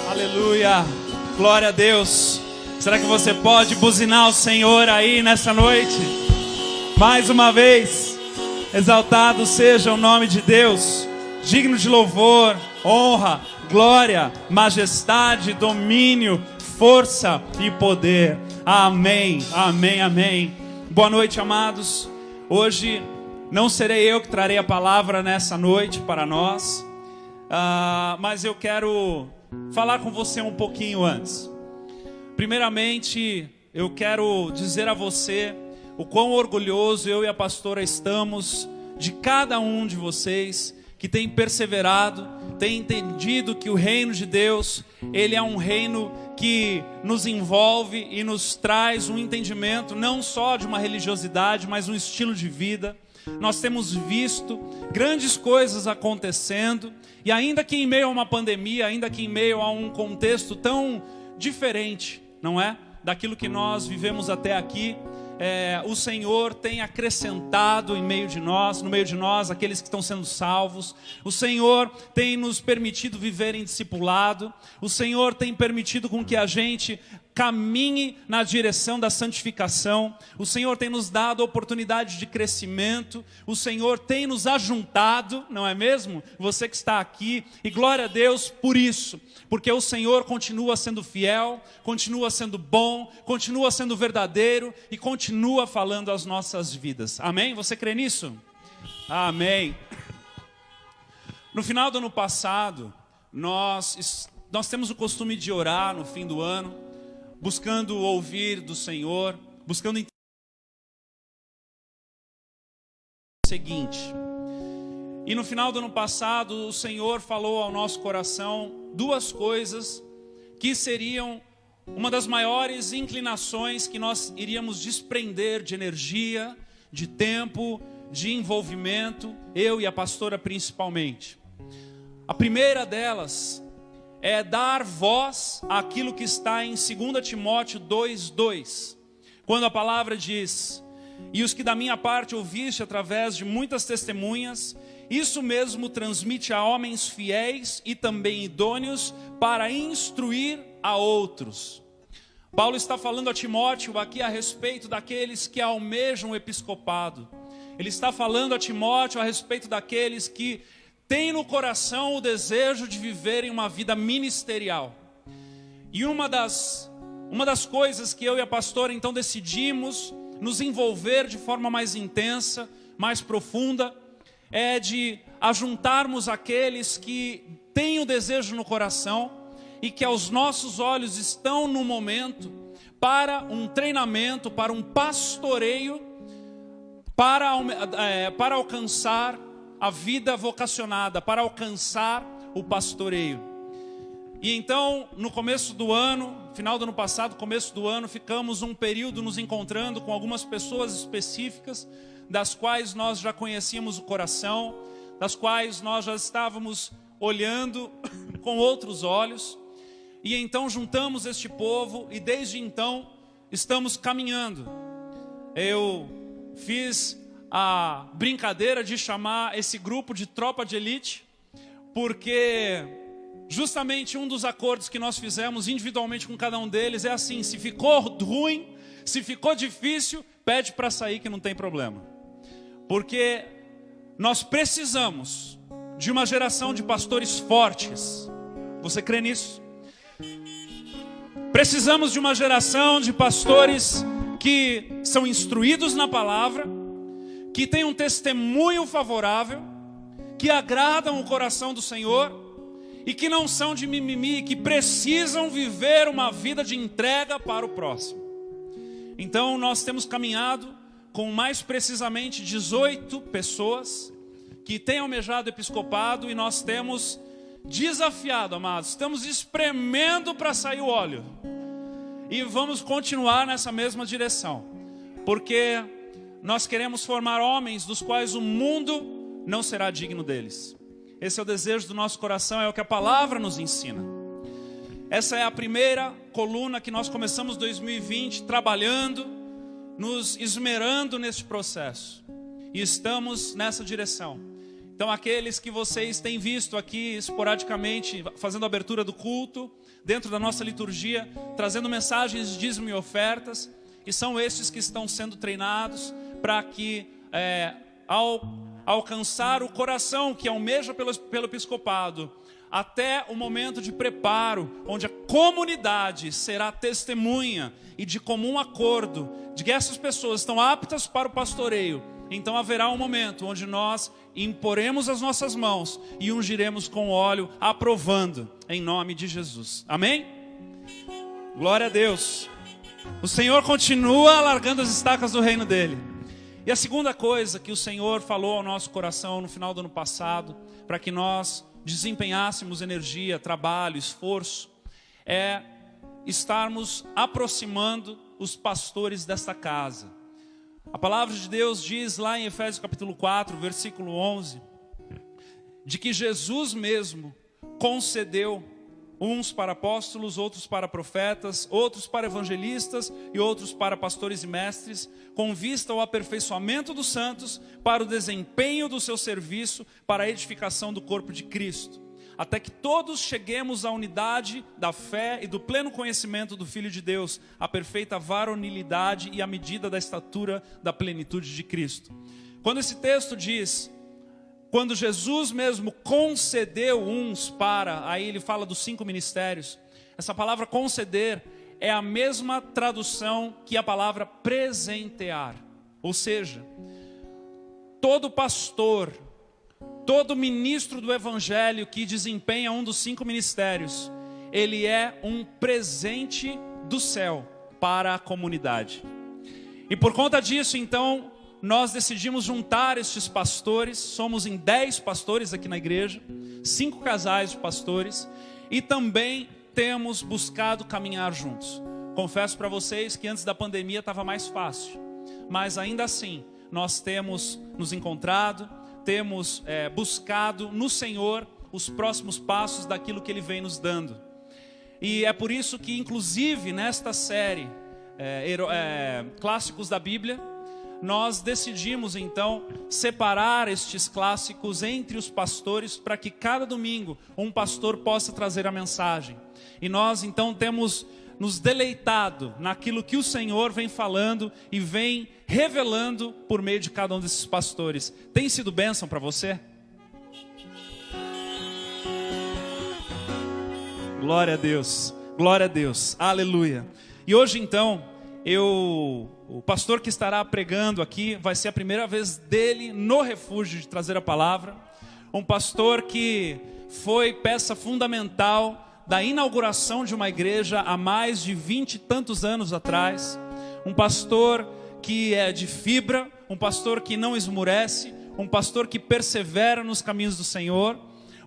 Aleluia, glória a Deus. Será que você pode buzinar o Senhor aí nessa noite? Mais uma vez, exaltado seja o nome de Deus, digno de louvor, honra, glória, majestade, domínio, força e poder. Amém, amém, amém. Boa noite, amados. Hoje não serei eu que trarei a palavra nessa noite para nós, mas eu quero falar com você um pouquinho antes. Primeiramente, eu quero dizer a você o quão orgulhoso eu e a pastora estamos de cada um de vocês que tem perseverado, tem entendido que o reino de Deus, ele é um reino que nos envolve e nos traz um entendimento não só de uma religiosidade, mas um estilo de vida. Nós temos visto grandes coisas acontecendo, e ainda que em meio a uma pandemia, ainda que em meio a um contexto tão diferente, não é? Daquilo que nós vivemos até aqui, o Senhor tem acrescentado no meio de nós, aqueles que estão sendo salvos. O Senhor tem nos permitido viver em discipulado. O Senhor tem permitido com que a gente caminhe na direção da santificação. O Senhor tem nos dado oportunidade de crescimento. O Senhor tem nos ajuntado, não é mesmo? Você que está aqui, e glória a Deus por isso, porque o Senhor continua sendo fiel, continua sendo bom, continua sendo verdadeiro e continua falando às nossas vidas. Amém? Você crê nisso? Amém. No final do ano passado, nós temos o costume de orar no fim do ano, buscando ouvir do Senhor, buscando entender o seguinte. E no final do ano passado, o Senhor falou ao nosso coração duas coisas que seriam uma das maiores inclinações que nós iríamos desprender de energia, de tempo, de envolvimento, eu e a pastora principalmente. A primeira delas é dar voz àquilo que está em 2 Timóteo 2:2, quando a palavra diz: e os que da minha parte ouviste através de muitas testemunhas, isso mesmo transmite a homens fiéis e também idôneos para instruir a outros. Paulo está falando a Timóteo aqui a respeito daqueles que almejam o episcopado. Ele está falando a Timóteo a respeito daqueles que têm no coração o desejo de viverem uma vida ministerial. E uma das coisas que eu e a pastora então decidimos nos envolver de forma mais intensa, mais profunda, é de ajuntarmos aqueles que têm o desejo no coração e que aos nossos olhos estão no momento para um treinamento, para um pastoreio, para alcançar a vida vocacionada, para alcançar o pastoreio. E então, no começo do ano, final do ano passado, começo do ano, ficamos um período nos encontrando com algumas pessoas específicas, das quais nós já conhecíamos o coração, das quais nós já estávamos olhando com outros olhos. E então juntamos este povo e desde então estamos caminhando. Eu fiz a brincadeira de chamar esse grupo de tropa de elite, porque justamente um dos acordos que nós fizemos individualmente com cada um deles é assim: se ficou ruim, se ficou difícil, pede para sair que não tem problema. Porque nós precisamos de uma geração de pastores fortes. Você crê nisso? Precisamos de uma geração de pastores que são instruídos na palavra, que têm um testemunho favorável, que agradam o coração do Senhor e que não são de mimimi, que precisam viver uma vida de entrega para o próximo. Então nós temos caminhado com mais precisamente 18 pessoas que têm almejado episcopado, e nós temos desafiado, amados, estamos espremendo para sair o óleo, e vamos continuar nessa mesma direção, porque nós queremos formar homens dos quais o mundo não será digno deles. Esse é o desejo do nosso coração, é o que a palavra nos ensina. Essa é a primeira coluna que nós começamos 2020 trabalhando, nos esmerando nesse processo, e estamos nessa direção. Então aqueles que vocês têm visto aqui esporadicamente, fazendo a abertura do culto, dentro da nossa liturgia, trazendo mensagens de dízimo e ofertas, e são estes que estão sendo treinados para que, ao alcançar o coração que almeja pelo episcopado, até o momento de preparo, onde a comunidade será testemunha e de comum acordo de que essas pessoas estão aptas para o pastoreio, então haverá um momento onde nós imporemos as nossas mãos e ungiremos com óleo, aprovando em nome de Jesus. Amém? Glória a Deus. O Senhor continua alargando as estacas do reino dele. E a segunda coisa que o Senhor falou ao nosso coração no final do ano passado, para que nós desempenhássemos energia, trabalho, esforço, é estarmos aproximando os pastores desta casa. A palavra de Deus diz lá em Efésios capítulo 4, versículo 11, de que Jesus mesmo concedeu uns para apóstolos, outros para profetas, outros para evangelistas e outros para pastores e mestres, com vista ao aperfeiçoamento dos santos, para o desempenho do seu serviço, para a edificação do corpo de Cristo, até que todos cheguemos à unidade da fé e do pleno conhecimento do Filho de Deus, à perfeita varonilidade e à medida da estatura da plenitude de Cristo. Quando esse texto diz, quando Jesus mesmo concedeu uns para, aí ele fala dos 5 ministérios, essa palavra conceder é a mesma tradução que a palavra presentear, ou seja, todo pastor, todo ministro do evangelho que desempenha um dos 5 ministérios, ele é um presente do céu para a comunidade. E por conta disso, então, nós decidimos juntar estes pastores. Somos em 10 pastores aqui na igreja, 5 casais de pastores, e também temos buscado caminhar juntos. Confesso para vocês que antes da pandemia estava mais fácil, mas ainda assim nós temos nos encontrado, temos buscado no Senhor os próximos passos daquilo que Ele vem nos dando. E é por isso que, inclusive, nesta série Clássicos da Bíblia, nós decidimos então separar estes clássicos entre os pastores, para que cada domingo um pastor possa trazer a mensagem. E nós então temos nos deleitado naquilo que o Senhor vem falando e vem revelando por meio de cada um desses pastores. Tem sido bênção para você? Glória a Deus, glória a Deus, aleluia. E hoje então, o pastor que estará pregando aqui, vai ser a primeira vez dele no refúgio de trazer a palavra. Um pastor que foi peça fundamental da inauguração de uma igreja há mais de 20 e tantos anos atrás. Um pastor que é de fibra, um pastor que não esmurece, um pastor que persevera nos caminhos do Senhor,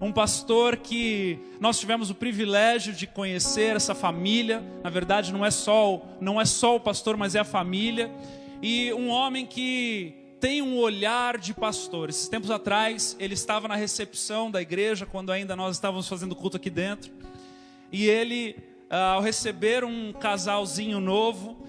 um pastor que nós tivemos o privilégio de conhecer essa família. Na verdade não é só o pastor, mas é a família. E um homem que tem um olhar de pastor. Esses tempos atrás ele estava na recepção da igreja, quando ainda nós estávamos fazendo culto aqui dentro. E ele, ao receber um casalzinho novo,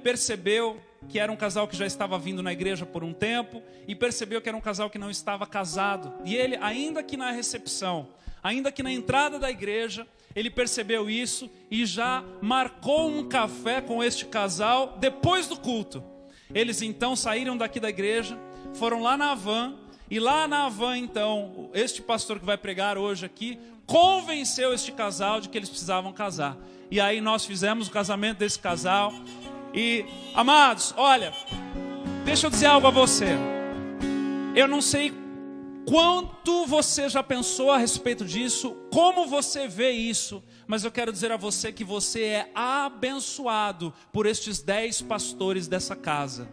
percebeu que era um casal que já estava vindo na igreja por um tempo, e percebeu que era um casal que não estava casado. E ele, ainda que na recepção, ainda que na entrada da igreja, ele percebeu isso e já marcou um café com este casal depois do culto. Eles então saíram daqui da igreja, foram lá na van, e lá na van então, este pastor que vai pregar hoje aqui, convenceu este casal de que eles precisavam casar. E aí nós fizemos o casamento desse casal. E, amados, olha, deixa eu dizer algo a você. Eu não sei quanto você já pensou a respeito disso, como você vê isso, mas eu quero dizer a você que você é abençoado por estes 10 pastores dessa casa.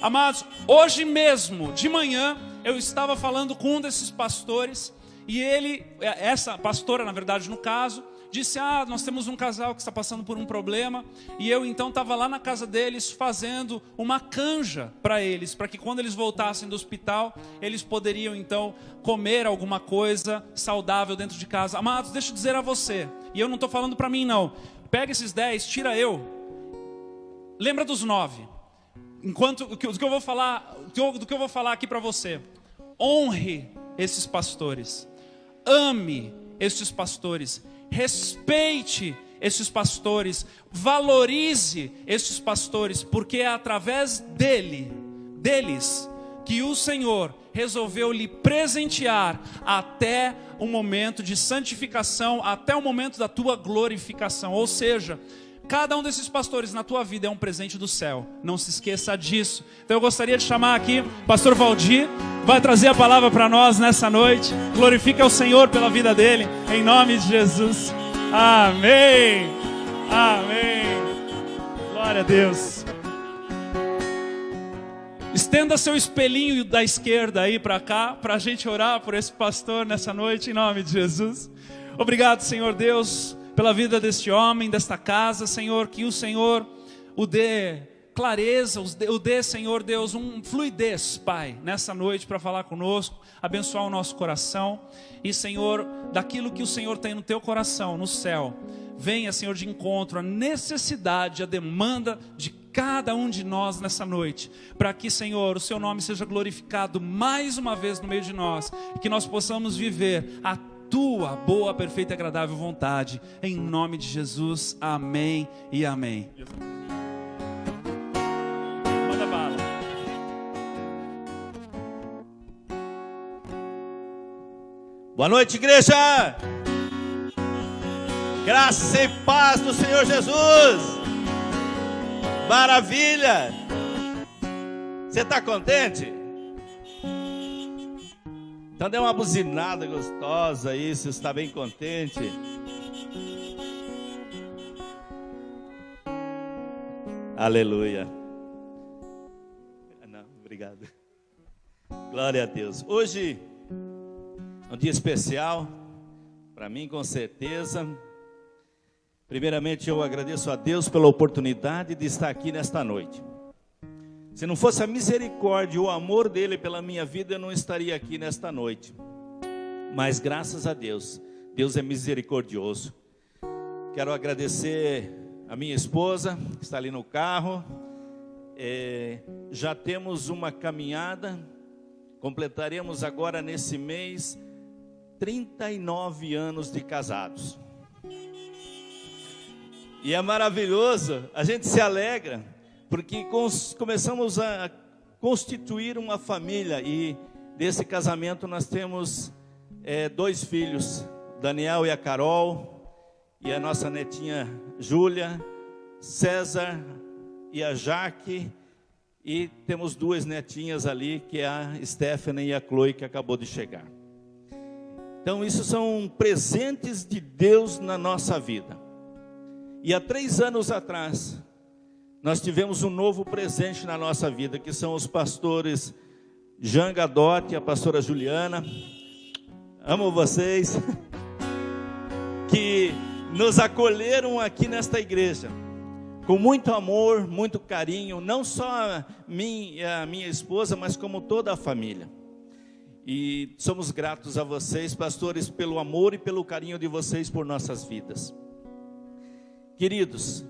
Amados, hoje mesmo, de manhã, eu estava falando com um desses pastores, e essa pastora, na verdade, no caso, disse, nós temos um casal que está passando por um problema, e eu então estava lá na casa deles fazendo uma canja para eles, para que quando eles voltassem do hospital, eles poderiam então comer alguma coisa saudável dentro de casa. Amados, deixa eu dizer a você, e eu não estou falando para mim não, pega esses 10, tira eu, lembra dos 9, enquanto do que eu vou falar aqui para você. Honre esses pastores, ame estes pastores, respeite estes pastores, valorize estes pastores, porque é através deles, que o Senhor resolveu lhe presentear até o momento de santificação, até o momento da tua glorificação. Ou seja, cada um desses pastores na tua vida é um presente do céu. Não se esqueça disso. Então eu gostaria de chamar aqui o pastor Valdir, vai trazer a palavra para nós nessa noite. Glorifica o Senhor pela vida dele, em nome de Jesus. Amém. Amém. Glória a Deus. Estenda seu espelhinho da esquerda aí para cá, para a gente orar por esse pastor nessa noite, em nome de Jesus. Obrigado, Senhor Deus, pela vida deste homem, desta casa, Senhor, que o Senhor o dê clareza, o dê, Senhor Deus, fluidez, Pai, nessa noite para falar conosco, abençoar o nosso coração. E, Senhor, daquilo que o Senhor tem no teu coração, no céu, venha, Senhor, de encontro à necessidade, à demanda de cada um de nós nessa noite, para que, Senhor, o seu nome seja glorificado mais uma vez no meio de nós, e que nós possamos viver a tua boa, perfeita e agradável vontade, em nome de Jesus, amém e amém. Manda bala. Boa noite, igreja! Graça e paz do Senhor Jesus! Maravilha! Você está contente? Então dê uma buzinada gostosa aí, se está bem contente. Aleluia. Não, obrigado. Glória a Deus. Hoje é um dia especial para mim, com certeza. Primeiramente eu agradeço a Deus pela oportunidade de estar aqui nesta noite. Se não fosse a misericórdia e o amor dele pela minha vida, eu não estaria aqui nesta noite. Mas graças a Deus, Deus é misericordioso. Quero agradecer a minha esposa, que está ali no carro. Já temos uma caminhada, completaremos agora nesse mês 39 anos de casados. E é maravilhoso, a gente se alegra, porque começamos a constituir uma família. E desse casamento nós temos 2 filhos, Daniel e a Carol, e a nossa netinha Júlia, César e a Jaque, e temos 2 netinhas ali, que é a Stephanie e a Chloe, que acabou de chegar. Então isso são presentes de Deus na nossa vida. E há 3 anos atrás, nós tivemos um novo presente na nossa vida, que são os pastores Jean Gadotti e a pastora Juliana. Amo vocês. Que nos acolheram aqui nesta igreja, com muito amor, muito carinho, não só a minha esposa, mas como toda a família. E somos gratos a vocês, pastores, pelo amor e pelo carinho de vocês por nossas vidas. Queridos,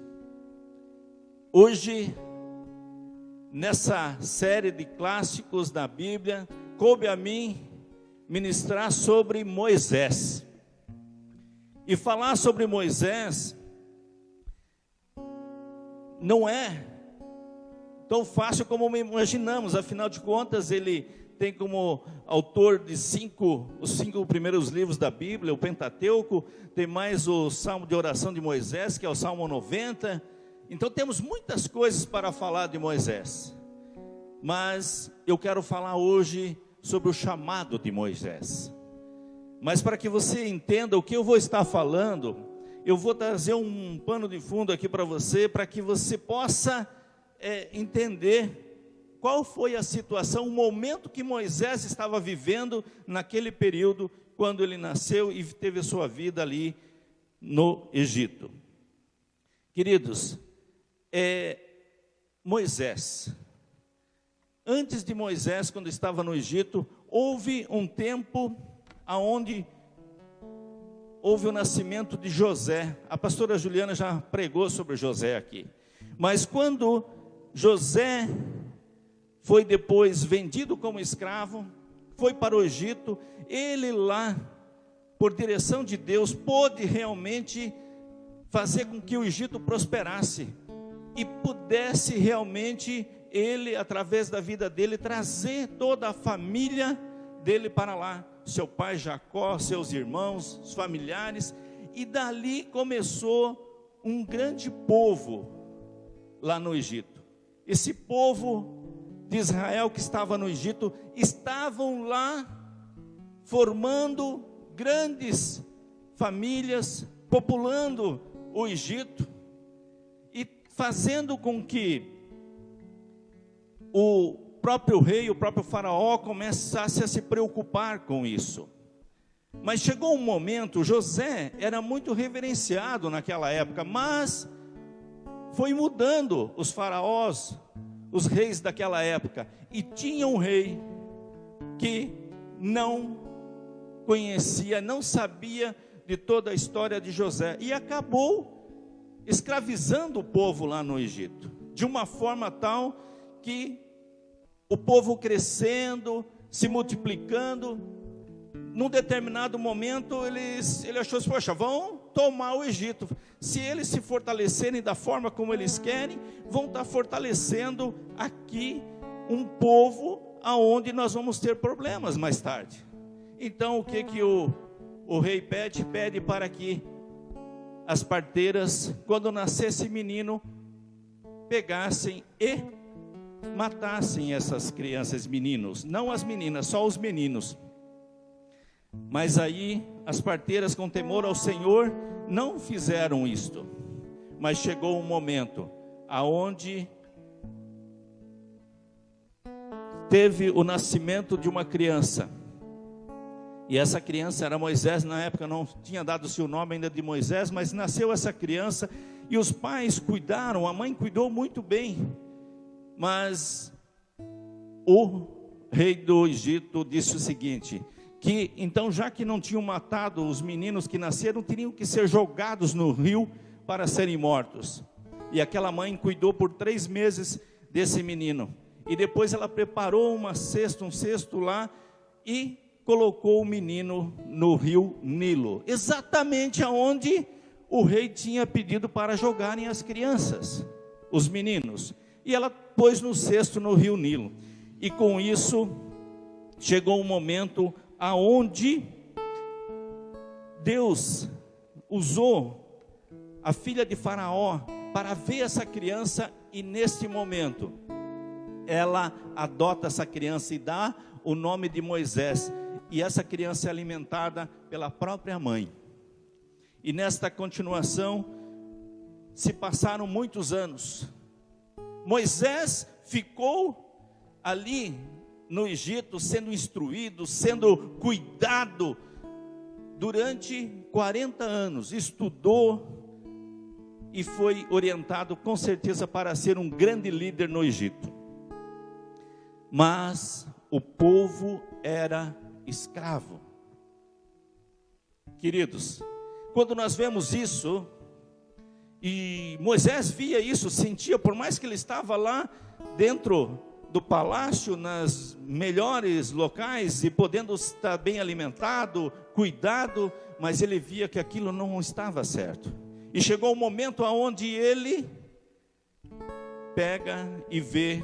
hoje, nessa série de clássicos da Bíblia, coube a mim ministrar sobre Moisés. E falar sobre Moisés não é tão fácil como imaginamos. Afinal de contas, ele tem como autor de os 5 primeiros livros da Bíblia, o Pentateuco, tem mais o Salmo de Oração de Moisés, que é o Salmo 90. Então temos muitas coisas para falar de Moisés. Mas eu quero falar hoje sobre o chamado de Moisés. Mas para que você entenda o que eu vou estar falando, eu vou trazer um pano de fundo aqui para você, para que você possa entender qual foi a situação, o momento que Moisés estava vivendo naquele período, quando ele nasceu e teve a sua vida ali no Egito. Queridos, Moisés, antes de Moisés, quando estava no Egito, houve um tempo onde houve o nascimento de José. A pastora Juliana já pregou sobre José aqui. Mas quando José foi depois vendido como escravo, foi para o Egito. Ele lá, por direção de Deus, pôde realmente fazer com que o Egito prosperasse e pudesse realmente ele, através da vida dele, trazer toda a família dele para lá, seu pai Jacó, seus irmãos, os familiares, e dali começou um grande povo lá no Egito. Esse povo de Israel que estava no Egito, estavam lá formando grandes famílias, populando o Egito e fazendo com que o próprio rei, o próprio faraó começasse a se preocupar com isso. Mas chegou um momento, José era muito reverenciado naquela época, mas foi mudando os faraós, os reis daquela época, e tinha um rei que não conhecia, não sabia de toda a história de José, e acabou escravizando o povo lá no Egito, de uma forma tal que o povo crescendo, se multiplicando, num determinado momento ele achou assim, poxa, vão tomar o Egito, se eles se fortalecerem da forma como eles querem, vão estar fortalecendo aqui um povo aonde nós vamos ter problemas mais tarde. Então o que o rei pede? Pede para que as parteiras, quando nascesse menino, pegassem e matassem essas crianças, meninos, não as meninas, só os meninos. Mas aí as parteiras, com temor ao Senhor, não fizeram isto. Mas chegou um momento aonde teve o nascimento de uma criança, e essa criança era Moisés. Na época não tinha dado-se o nome ainda de Moisés, mas nasceu essa criança, e os pais cuidaram, a mãe cuidou muito bem, mas o rei do Egito disse o seguinte, que então, já que não tinham matado os meninos que nasceram, teriam que ser jogados no rio para serem mortos. E aquela mãe cuidou por 3 meses desse menino, e depois ela preparou um cesto lá, e colocou o menino no rio Nilo, exatamente aonde o rei tinha pedido para jogarem as crianças, os meninos, e ela pôs no cesto no rio Nilo. E com isso chegou um momento aonde Deus usou a filha de Faraó para ver essa criança, e neste momento ela adota essa criança e dá o nome de Moisés, e essa criança é alimentada pela própria mãe. E nesta continuação se passaram muitos anos. Moisés ficou ali no Egito sendo instruído, sendo cuidado durante 40 anos, estudou e foi orientado com certeza para ser um grande líder no Egito. Mas o povo era escravo. Queridos, quando nós vemos isso, e Moisés via isso, sentia, por mais que ele estava lá dentro do palácio, nas melhores locais, e podendo estar bem alimentado, cuidado, mas ele via que aquilo não estava certo. E chegou um momento onde ele pega e vê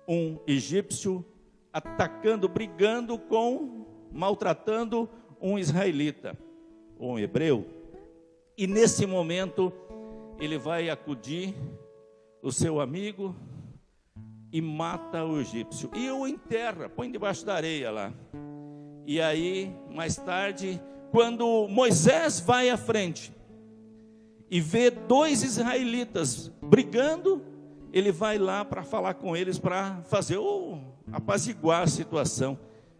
um egípcio atacando, brigando maltratando um israelita, um hebreu. E nesse momento ele vai acudir o seu amigo e mata o egípcio, e o enterra, põe debaixo da areia lá. E aí, mais tarde, quando Moisés vai à frente e vê 2 israelitas brigando, ele vai lá para falar com eles, para fazer apaziguar a situação.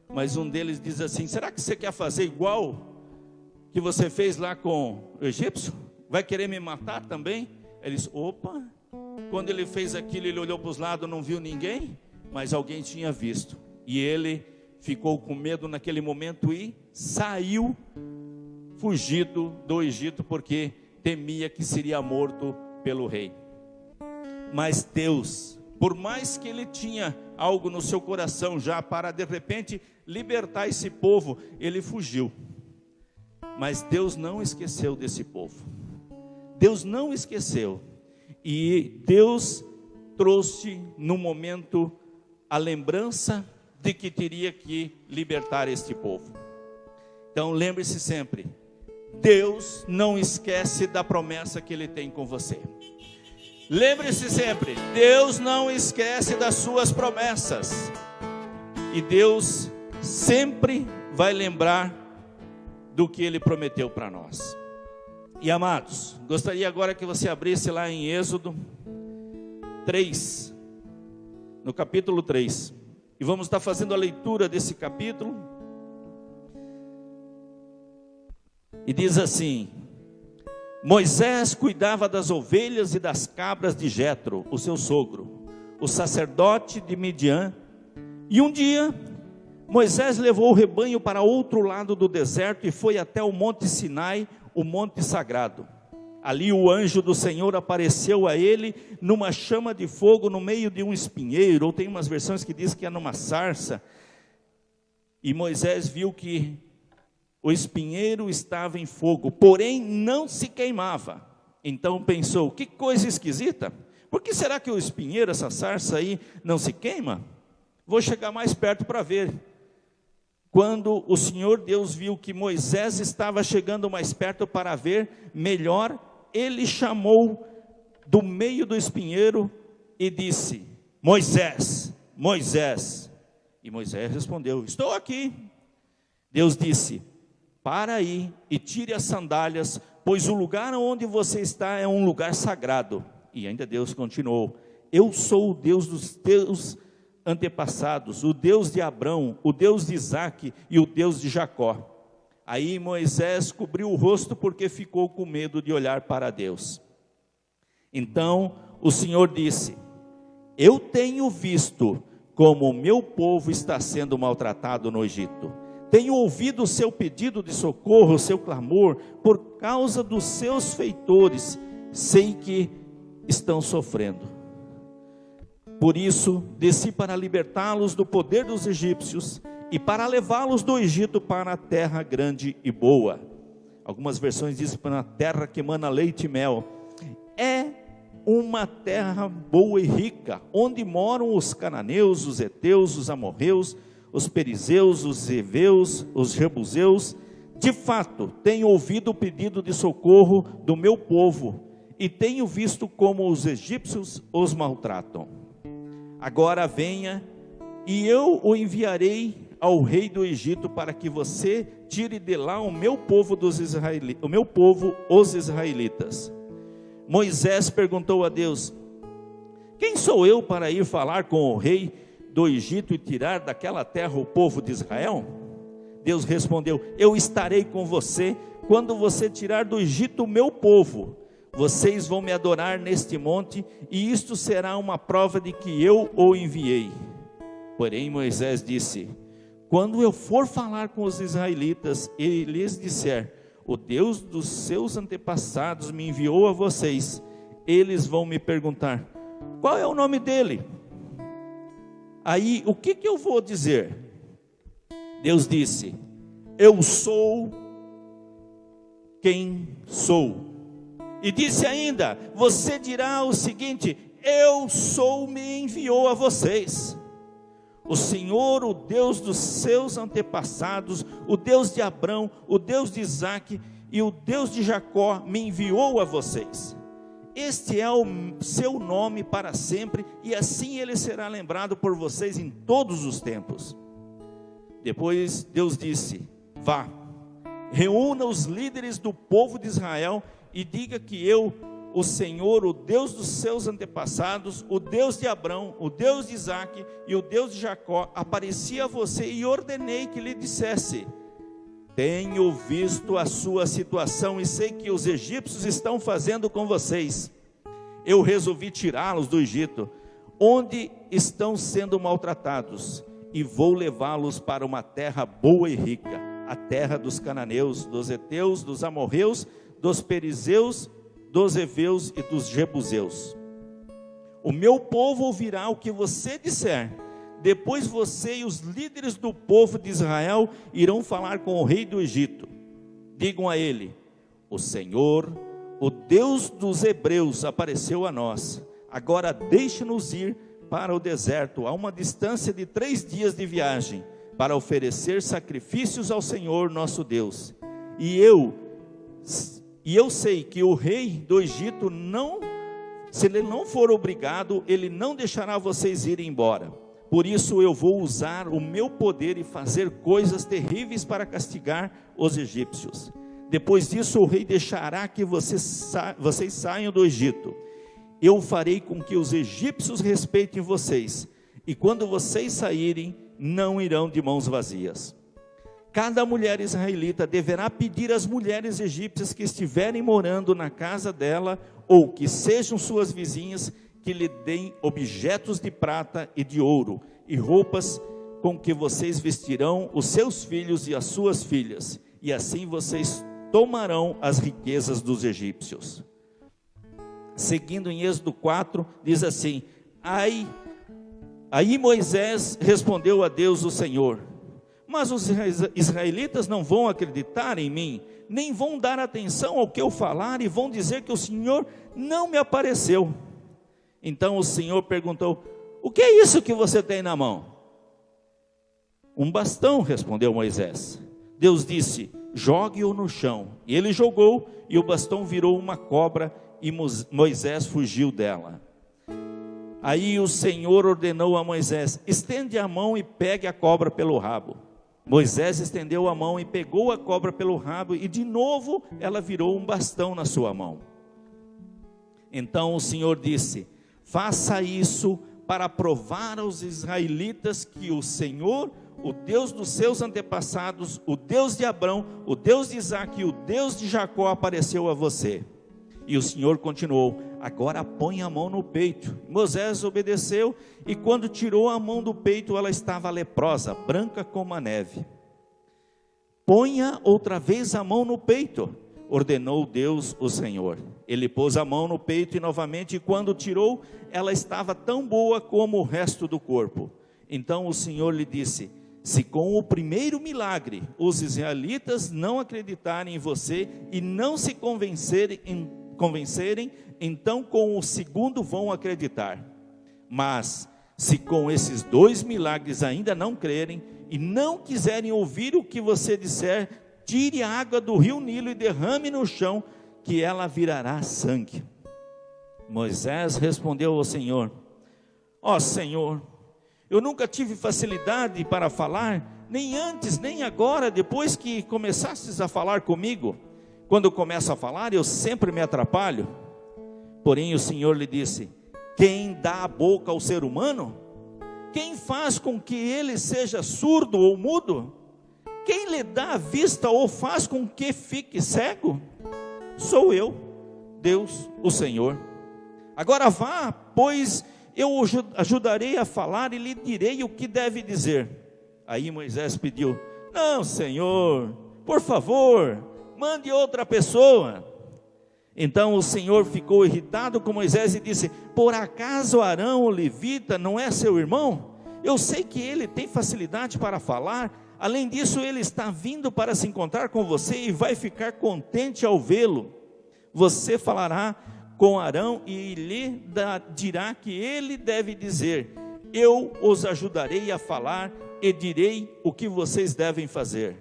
Mas um deles diz assim: será que você quer fazer igual que você fez lá com o egípcio? Vai querer me matar também? Eles, opa. Quando ele fez aquilo, ele olhou para os lados, não viu ninguém, mas alguém tinha visto. E ele ficou com medo naquele momento e saiu fugido do Egito, porque temia que seria morto pelo rei. Mas Deus Por mais que ele tinha algo no seu coração já para de repente libertar esse povo, ele fugiu. Mas Deus não esqueceu desse povo. Deus não esqueceu. E Deus trouxe no momento a lembrança de que teria que libertar este povo. Então lembre-se sempre, Deus não esquece da promessa que Ele tem com você. Lembre-se sempre, Deus não esquece das suas promessas. E Deus sempre vai lembrar do que Ele prometeu para nós. E amados, gostaria agora que você abrisse lá em Êxodo 3, no capítulo 3. E vamos estar fazendo a leitura desse capítulo. E diz assim: Moisés cuidava das ovelhas e das cabras de Jetro, o seu sogro, o sacerdote de Midian. E um dia, Moisés levou o rebanho para outro lado do deserto e foi até o monte Sinai, o monte sagrado. Ali o anjo do Senhor apareceu a ele numa chama de fogo no meio de um espinheiro, ou tem umas versões que diz que é numa sarça. E Moisés viu que o espinheiro estava em fogo, porém não se queimava. Então pensou, que coisa esquisita, por que será que o espinheiro, essa sarça aí, não se queima? Vou chegar mais perto para ver. Quando o Senhor Deus viu que Moisés estava chegando mais perto para ver melhor, ele chamou do meio do espinheiro e disse: Moisés, Moisés. E Moisés respondeu: estou aqui. Deus disse: para aí e tire as sandálias, pois o lugar onde você está é um lugar sagrado. E ainda Deus continuou: eu sou o Deus dos teus antepassados, o Deus de Abrão, o Deus de Isaque e o Deus de Jacó. Aí Moisés cobriu o rosto porque ficou com medo de olhar para Deus. Então o Senhor disse: eu tenho visto como o meu povo está sendo maltratado no Egito. Tenho ouvido o seu pedido de socorro, o seu clamor, por causa dos seus feitores. Sei que estão sofrendo. Por isso, desci para libertá-los do poder dos egípcios e para levá-los do Egito para a terra grande e boa. Algumas versões dizem para a terra que emana leite e mel. É uma terra boa e rica, onde moram os cananeus, os heteus, os amorreus, os perizeus, os heveus, os jebuseus. De fato, tenho ouvido o pedido de socorro do meu povo e tenho visto como os egípcios os maltratam. Agora venha e eu o enviarei ao rei do Egito para que você tire de lá o meu povo, os israelitas. Moisés perguntou a Deus: quem sou eu para ir falar com o rei do Egito e tirar daquela terra o povo de Israel? Deus respondeu: eu estarei com você quando você tirar do Egito o meu povo. Vocês vão me adorar neste monte, e isto será uma prova de que eu o enviei. Porém Moisés disse: quando eu for falar com os israelitas e lhes disser: o Deus dos seus antepassados me enviou a vocês, eles vão me perguntar: qual é o nome dele? Aí o que eu vou dizer? Deus disse: eu sou quem sou. E disse ainda: você dirá o seguinte: eu sou, me enviou a vocês. O Senhor, o Deus dos seus antepassados, o Deus de Abrão, o Deus de Isaque e o Deus de Jacó me enviou a vocês. Este é o seu nome para sempre, e assim ele será lembrado por vocês em todos os tempos. Depois Deus disse: vá, reúna os líderes do povo de Israel e diga que eu, o Senhor, o Deus dos seus antepassados, o Deus de Abrão, o Deus de Isaque e o Deus de Jacó, apareci a você e ordenei que lhe dissesse: tenho visto a sua situação e sei que os egípcios estão fazendo com vocês. Eu resolvi tirá-los do Egito, onde estão sendo maltratados, e vou levá-los para uma terra boa e rica, a terra dos cananeus, dos heteus, dos amorreus, dos perizeus, dos heveus e dos jebuseus. o meu povo ouvirá o que você disser. Depois você e os líderes do povo de Israel irão falar com o rei do Egito. Digam a ele: o Senhor, o Deus dos hebreus, apareceu a nós. Agora deixe-nos ir para o deserto, a uma distância de 3 dias de viagem, para oferecer sacrifícios ao Senhor nosso Deus. E eu sei que o rei do Egito se ele não for obrigado, ele não deixará vocês irem embora. Por isso eu vou usar o meu poder e fazer coisas terríveis para castigar os egípcios. Depois disso o rei deixará que vocês saiam do Egito. Eu farei com que os egípcios respeitem vocês, e quando vocês saírem, não irão de mãos vazias. Cada mulher israelita deverá pedir às mulheres egípcias que estiverem morando na casa dela, ou que sejam suas vizinhas, que lhe deem objetos de prata e de ouro, e roupas com que vocês vestirão os seus filhos e as suas filhas, e assim vocês tomarão as riquezas dos egípcios. Seguindo em Êxodo 4, diz assim: Aí Moisés respondeu a Deus o Senhor: mas os israelitas não vão acreditar em mim, nem vão dar atenção ao que eu falar, e vão dizer que o Senhor não me apareceu. Então o Senhor perguntou: o que é isso que você tem na mão? Um bastão, respondeu Moisés. Deus disse: jogue-o no chão. E ele jogou, e o bastão virou uma cobra, e Moisés fugiu dela. Aí o Senhor ordenou a Moisés: estende a mão e pegue a cobra pelo rabo. Moisés estendeu a mão e pegou a cobra pelo rabo, e de novo ela virou um bastão na sua mão. Então o Senhor disse: faça isso para provar aos israelitas que o Senhor, o Deus dos seus antepassados, o Deus de Abrão, o Deus de Isaque e o Deus de Jacó apareceu a você. E o Senhor continuou: agora põe a mão no peito. Moisés obedeceu, e quando tirou a mão do peito, ela estava leprosa, branca como a neve. Ponha outra vez a mão no peito, ordenou Deus o Senhor. Ele pôs a mão no peito e novamente, e quando tirou, ela estava tão boa como o resto do corpo. Então o Senhor lhe disse: se com o primeiro milagre os israelitas não acreditarem em você e não se convencerem, então com o segundo vão acreditar. Mas se com esses 2 milagres ainda não crerem e não quiserem ouvir o que você disser, tire a água do rio Nilo e derrame no chão, que ela virará sangue. Moisés respondeu ao Senhor: ó Senhor, eu nunca tive facilidade para falar, nem antes, nem agora, depois que começastes a falar comigo. Quando eu começo a falar, eu sempre me atrapalho. Porém o Senhor lhe disse: quem dá a boca ao ser humano? Quem faz com que ele seja surdo ou mudo? Quem lhe dá a vista ou faz com que fique cego? Sou eu, Deus, o Senhor. Agora vá, pois eu o ajudarei a falar e lhe direi o que deve dizer. Aí Moisés pediu: não, Senhor, por favor, mande outra pessoa. Então o Senhor ficou irritado com Moisés e disse: por acaso Arão, o levita, não é seu irmão? Eu sei que ele tem facilidade para falar. Além disso, ele está vindo para se encontrar com você e vai ficar contente ao vê-lo. Você falará com Arão e lhe dirá que ele deve dizer: eu os ajudarei a falar e direi o que vocês devem fazer.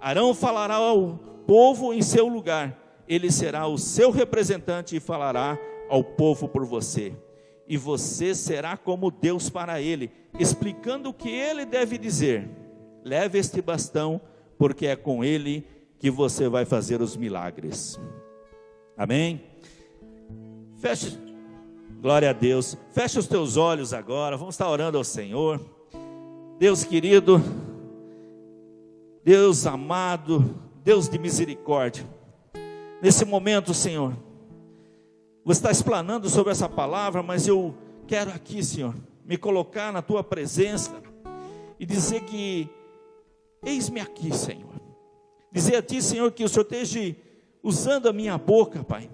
Arão falará ao povo em seu lugar. Ele será o seu representante e falará ao povo por você. E você será como Deus para ele, explicando o que ele deve dizer. Leve este bastão, porque é com ele que você vai fazer os milagres. Amém? Feche, glória a Deus. Feche os teus olhos agora, vamos estar orando ao Senhor. Deus querido, Deus amado, Deus de misericórdia, nesse momento, Senhor, você está explanando sobre essa palavra, mas eu quero aqui, Senhor, me colocar na tua presença e dizer que eis-me aqui, Senhor. Dizer a ti, Senhor, que o Senhor esteja usando a minha boca, Pai,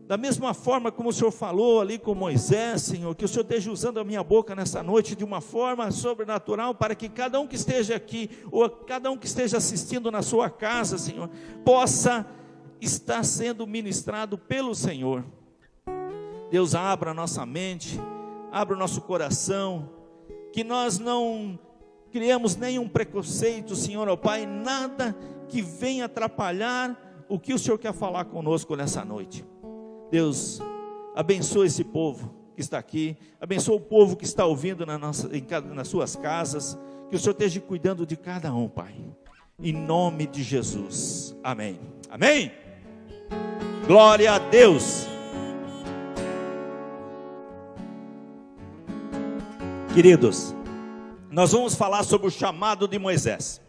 Da mesma forma como o Senhor falou ali com Moisés, Senhor, que o Senhor esteja usando a minha boca nessa noite de uma forma sobrenatural, para que cada um que esteja aqui, ou cada um que esteja assistindo na sua casa, Senhor, possa estar sendo ministrado pelo Senhor. Deus, abra a nossa mente, abra o nosso coração, que nós não criamos nenhum preconceito, Senhor, ó Pai, nada que venha atrapalhar o que o Senhor quer falar conosco nessa noite. Deus, abençoa esse povo que está aqui, abençoa o povo que está ouvindo nas suas casas, que o Senhor esteja cuidando de cada um, Pai, em nome de Jesus, amém, amém, glória a Deus. Queridos, nós vamos falar sobre o chamado de Moisés.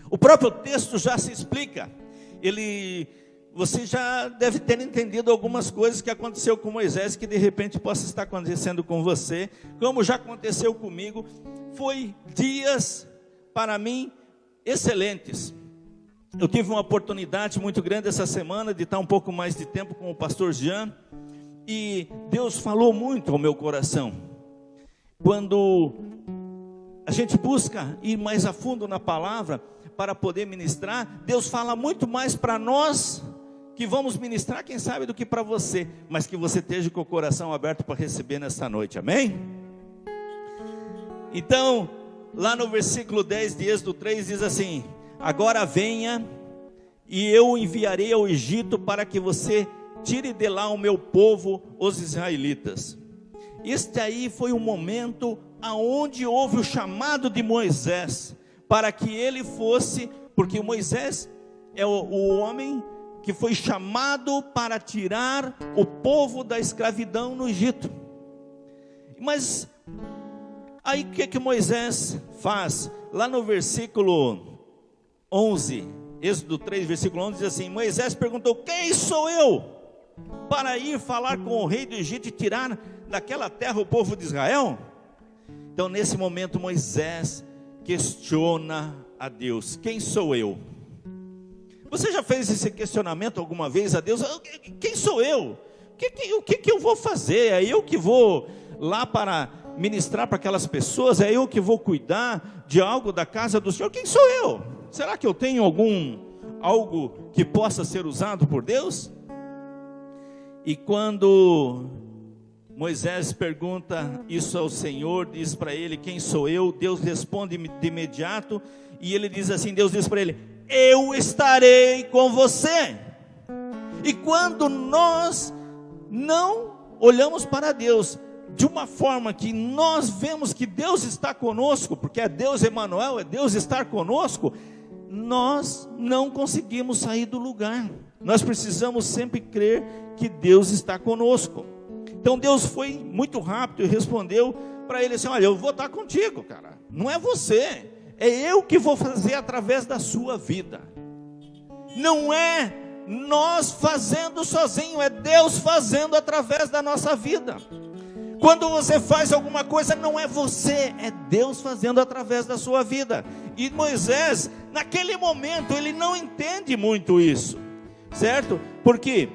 O próprio texto já se explica, você já deve ter entendido algumas coisas que aconteceu com Moisés, que de repente possa estar acontecendo com você, como já aconteceu comigo. Foi dias, para mim, excelentes. Eu tive uma oportunidade muito grande essa semana, de estar um pouco mais de tempo com o pastor Jean, e Deus falou muito ao meu coração. Quando a gente busca ir mais a fundo na palavra, para poder ministrar, Deus fala muito mais para nós, que vamos ministrar, quem sabe, do que para você, mas que você esteja com o coração aberto para receber nesta noite, amém? Então, lá no versículo 10 de Êxodo 3, diz assim: agora venha, e eu o enviarei ao Egito, para que você tire de lá o meu povo, os israelitas. Este aí foi o momento aonde houve o chamado de Moisés, para que ele fosse, porque Moisés é o homem que foi chamado para tirar o povo da escravidão no Egito. Mas aí o que Moisés faz? Lá no versículo 11, Êxodo 3, versículo 11, diz assim: Moisés perguntou: quem sou eu para ir falar com o rei do Egito e tirar daquela terra o povo de Israel? Então nesse momento Moisés questiona a Deus: quem sou eu? Você já fez esse questionamento alguma vez a Deus? Quem sou eu? O que eu vou fazer? É eu que vou lá para ministrar para aquelas pessoas? É eu que vou cuidar de algo da casa do Senhor? Quem sou eu? Será que eu tenho algo que possa ser usado por Deus? E quando Moisés pergunta isso ao Senhor, diz para ele: quem sou eu? Deus responde de imediato, e ele diz assim, Deus diz para ele: eu estarei com você. E quando nós não olhamos para Deus de uma forma que nós vemos que Deus está conosco, porque é Deus Emanuel, é Deus estar conosco, nós não conseguimos sair do lugar. Nós precisamos sempre crer que Deus está conosco. Então Deus foi muito rápido e respondeu para ele assim: olha, eu vou estar contigo, cara, não é você, é eu que vou fazer através da sua vida. Não é nós fazendo sozinho, é Deus fazendo através da nossa vida. Quando você faz alguma coisa, não é você, é Deus fazendo através da sua vida. E Moisés, naquele momento, ele não entende muito isso, certo? Porque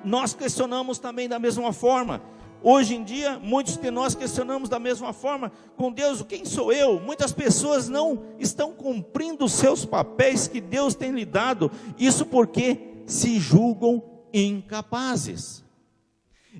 nós questionamos também da mesma forma. Hoje em dia, muitos de nós questionamos da mesma forma com Deus: quem sou eu? Muitas pessoas não estão cumprindo os seus papéis que Deus tem lhe dado, isso porque se julgam incapazes.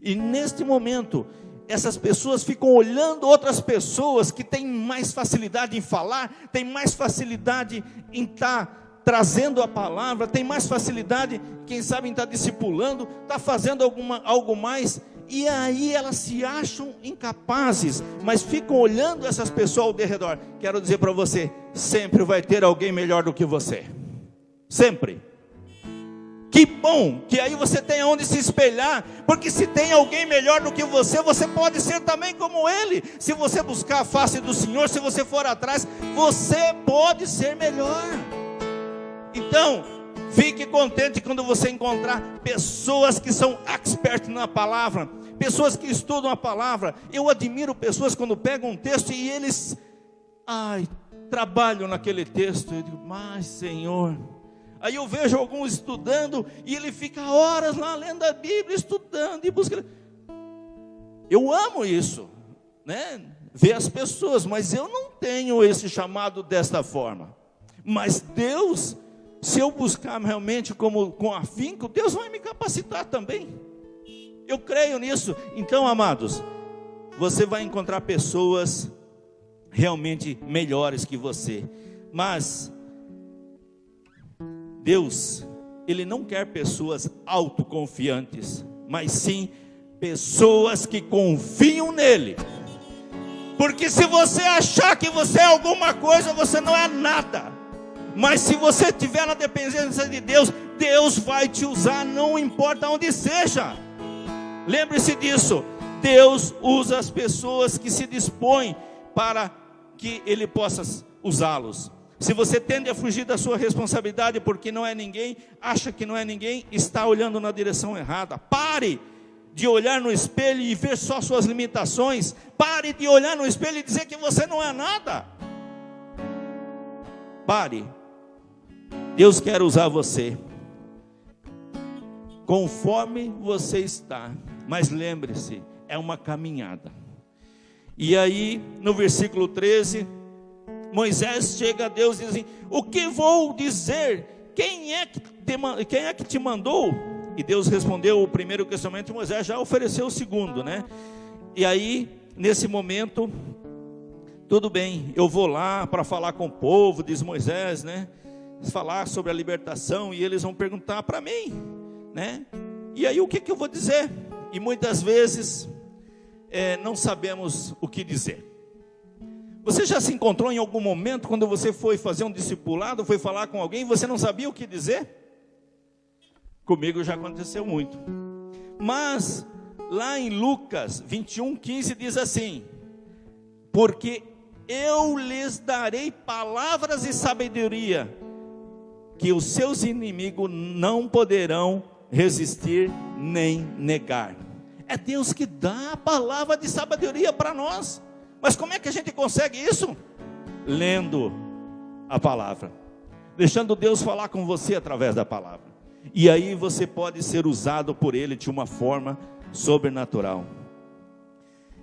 E neste momento, essas pessoas ficam olhando outras pessoas que têm mais facilidade em falar, têm mais facilidade em estar trazendo a palavra, têm mais facilidade, quem sabe, em estar discipulando, estar fazendo algo mais. E aí elas se acham incapazes, mas ficam olhando essas pessoas ao redor. Quero dizer para você: sempre vai ter alguém melhor do que você, sempre. Que bom que aí você tem onde se espelhar, porque se tem alguém melhor do que você pode ser também como ele. Se você buscar a face do Senhor, se você for atrás, você pode ser melhor. Então, fique contente quando você encontrar pessoas que são experts na palavra, pessoas que estudam a palavra. Eu admiro pessoas quando pegam um texto e eles trabalham naquele texto. Eu digo: mas Senhor, Aí eu vejo alguns estudando e ele fica horas lá lendo a Bíblia, estudando e buscando. Eu amo isso, né? Ver as pessoas, mas eu não tenho esse chamado desta forma. Mas Deus, se eu buscar realmente com afinco, Deus vai me capacitar também. Eu creio nisso. Então, amados, você vai encontrar pessoas realmente melhores que você. Mas Deus, Ele não quer pessoas autoconfiantes, mas sim pessoas que confiam nele. Porque se você achar que você é alguma coisa, você não é nada. Mas se você estiver na dependência de Deus, Deus vai te usar, não importa onde seja. Lembre-se disso. Deus usa as pessoas que se dispõem para que Ele possa usá-los. Se você tende a fugir da sua responsabilidade porque não é ninguém, acha que não é ninguém, está olhando na direção errada. Pare de olhar no espelho e ver só suas limitações. Pare de olhar no espelho e dizer que você não é nada. Pare. Deus quer usar você conforme você está. Mas lembre-se, é uma caminhada. E aí, no versículo 13, Moisés chega a Deus e diz assim: o que vou dizer? Quem é que te mandou? E Deus respondeu o primeiro questionamento, e Moisés já ofereceu o segundo, né? E aí, nesse momento, tudo bem, eu vou lá para falar com o povo, diz Moisés, né? Falar sobre a libertação, e eles vão perguntar para mim, né? E aí o que eu vou dizer? E muitas vezes não sabemos o que dizer. Você já se encontrou em algum momento quando você foi fazer um discipulado, foi falar com alguém e você não sabia o que dizer? Comigo já aconteceu muito. Mas lá em Lucas 21:15 diz assim: porque eu lhes darei palavras e sabedoria, que os seus inimigos não poderão resistir nem negar. É Deus que dá a palavra de sabedoria para nós. Mas como é que a gente consegue isso? Lendo a palavra, deixando Deus falar com você através da palavra. E aí você pode ser usado por Ele de uma forma sobrenatural.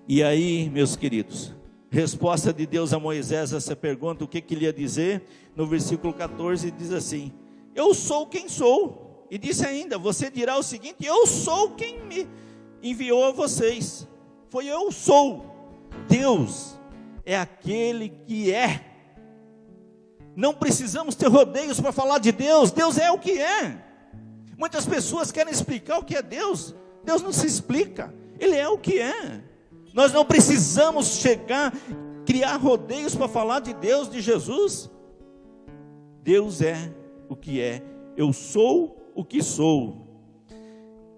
E aí, meus queridos, resposta de Deus a Moisés a essa pergunta, o que ele ia dizer? No versículo 14 diz assim: eu sou quem sou. E disse ainda: você dirá o seguinte: eu sou quem me enviou a vocês. Foi eu sou. Deus é aquele que é. Não precisamos ter rodeios para falar de Deus. Deus é o que é. Muitas pessoas querem explicar o que é Deus. Deus não se explica, Ele é o que é. Nós não precisamos criar rodeios para falar de Deus, de Jesus. Deus é o que é. Eu sou o que sou.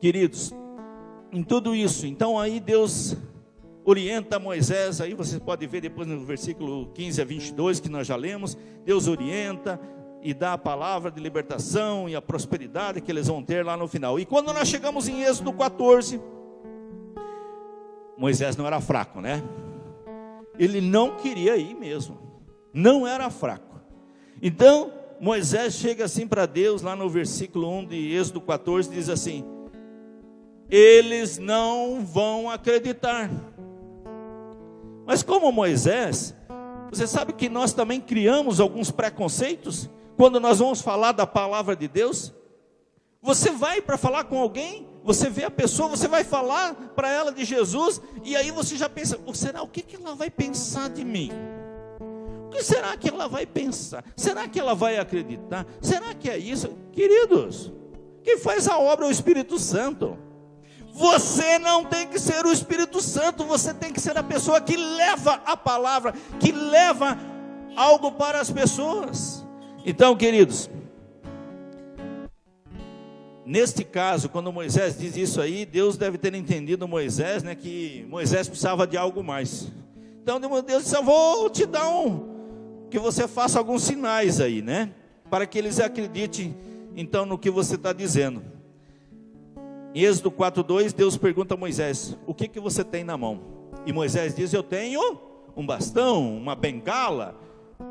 Queridos, em tudo isso, então aí Deus orienta Moisés, aí você pode ver depois no versículo 15 a 22, que nós já lemos. Deus orienta e dá a palavra de libertação e a prosperidade que eles vão ter lá no final. E quando nós chegamos em Êxodo 14, Moisés não era fraco, né? Ele não queria ir mesmo, não era fraco. Então Moisés chega assim para Deus, lá no versículo 1 de Êxodo 14, diz assim: eles não vão acreditar. Mas como Moisés, você sabe que nós também criamos alguns preconceitos quando nós vamos falar da palavra de Deus. Você vai para falar com alguém, você vê a pessoa, você vai falar para ela de Jesus, e aí você já pensa: será o que ela vai pensar de mim? O que será que ela vai pensar? Será que ela vai acreditar? Será que é isso? Queridos, quem faz a obra é o Espírito Santo. Você não tem que ser o Espírito Santo, você tem que ser a pessoa que leva a palavra, que leva algo para as pessoas. Então, queridos, neste caso, quando Moisés diz isso aí, Deus deve ter entendido Moisés, né, que Moisés precisava de algo mais. Então Deus disse: eu vou te dar que você faça alguns sinais aí, né, para que eles acreditem então no que você está dizendo. Em Êxodo 4:2, Deus pergunta a Moisés: o que você tem na mão? E Moisés diz: eu tenho um bastão, uma bengala,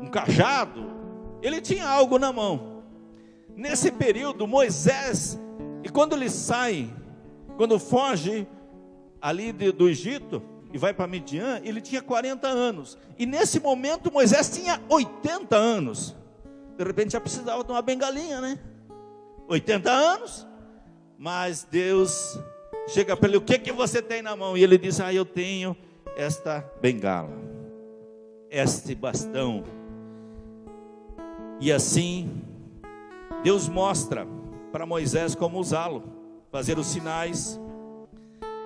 um cajado. Ele tinha algo na mão. Nesse período, Moisés, e quando ele sai, quando foge ali do Egito e vai para Midian, ele tinha 40 anos. E nesse momento Moisés tinha 80 anos. De repente já precisava de uma bengalinha, né? 80 anos, mas Deus chega para ele: o que você tem na mão? E ele diz: eu tenho esta bengala, este bastão. E assim Deus mostra para Moisés como usá-lo, fazer os sinais.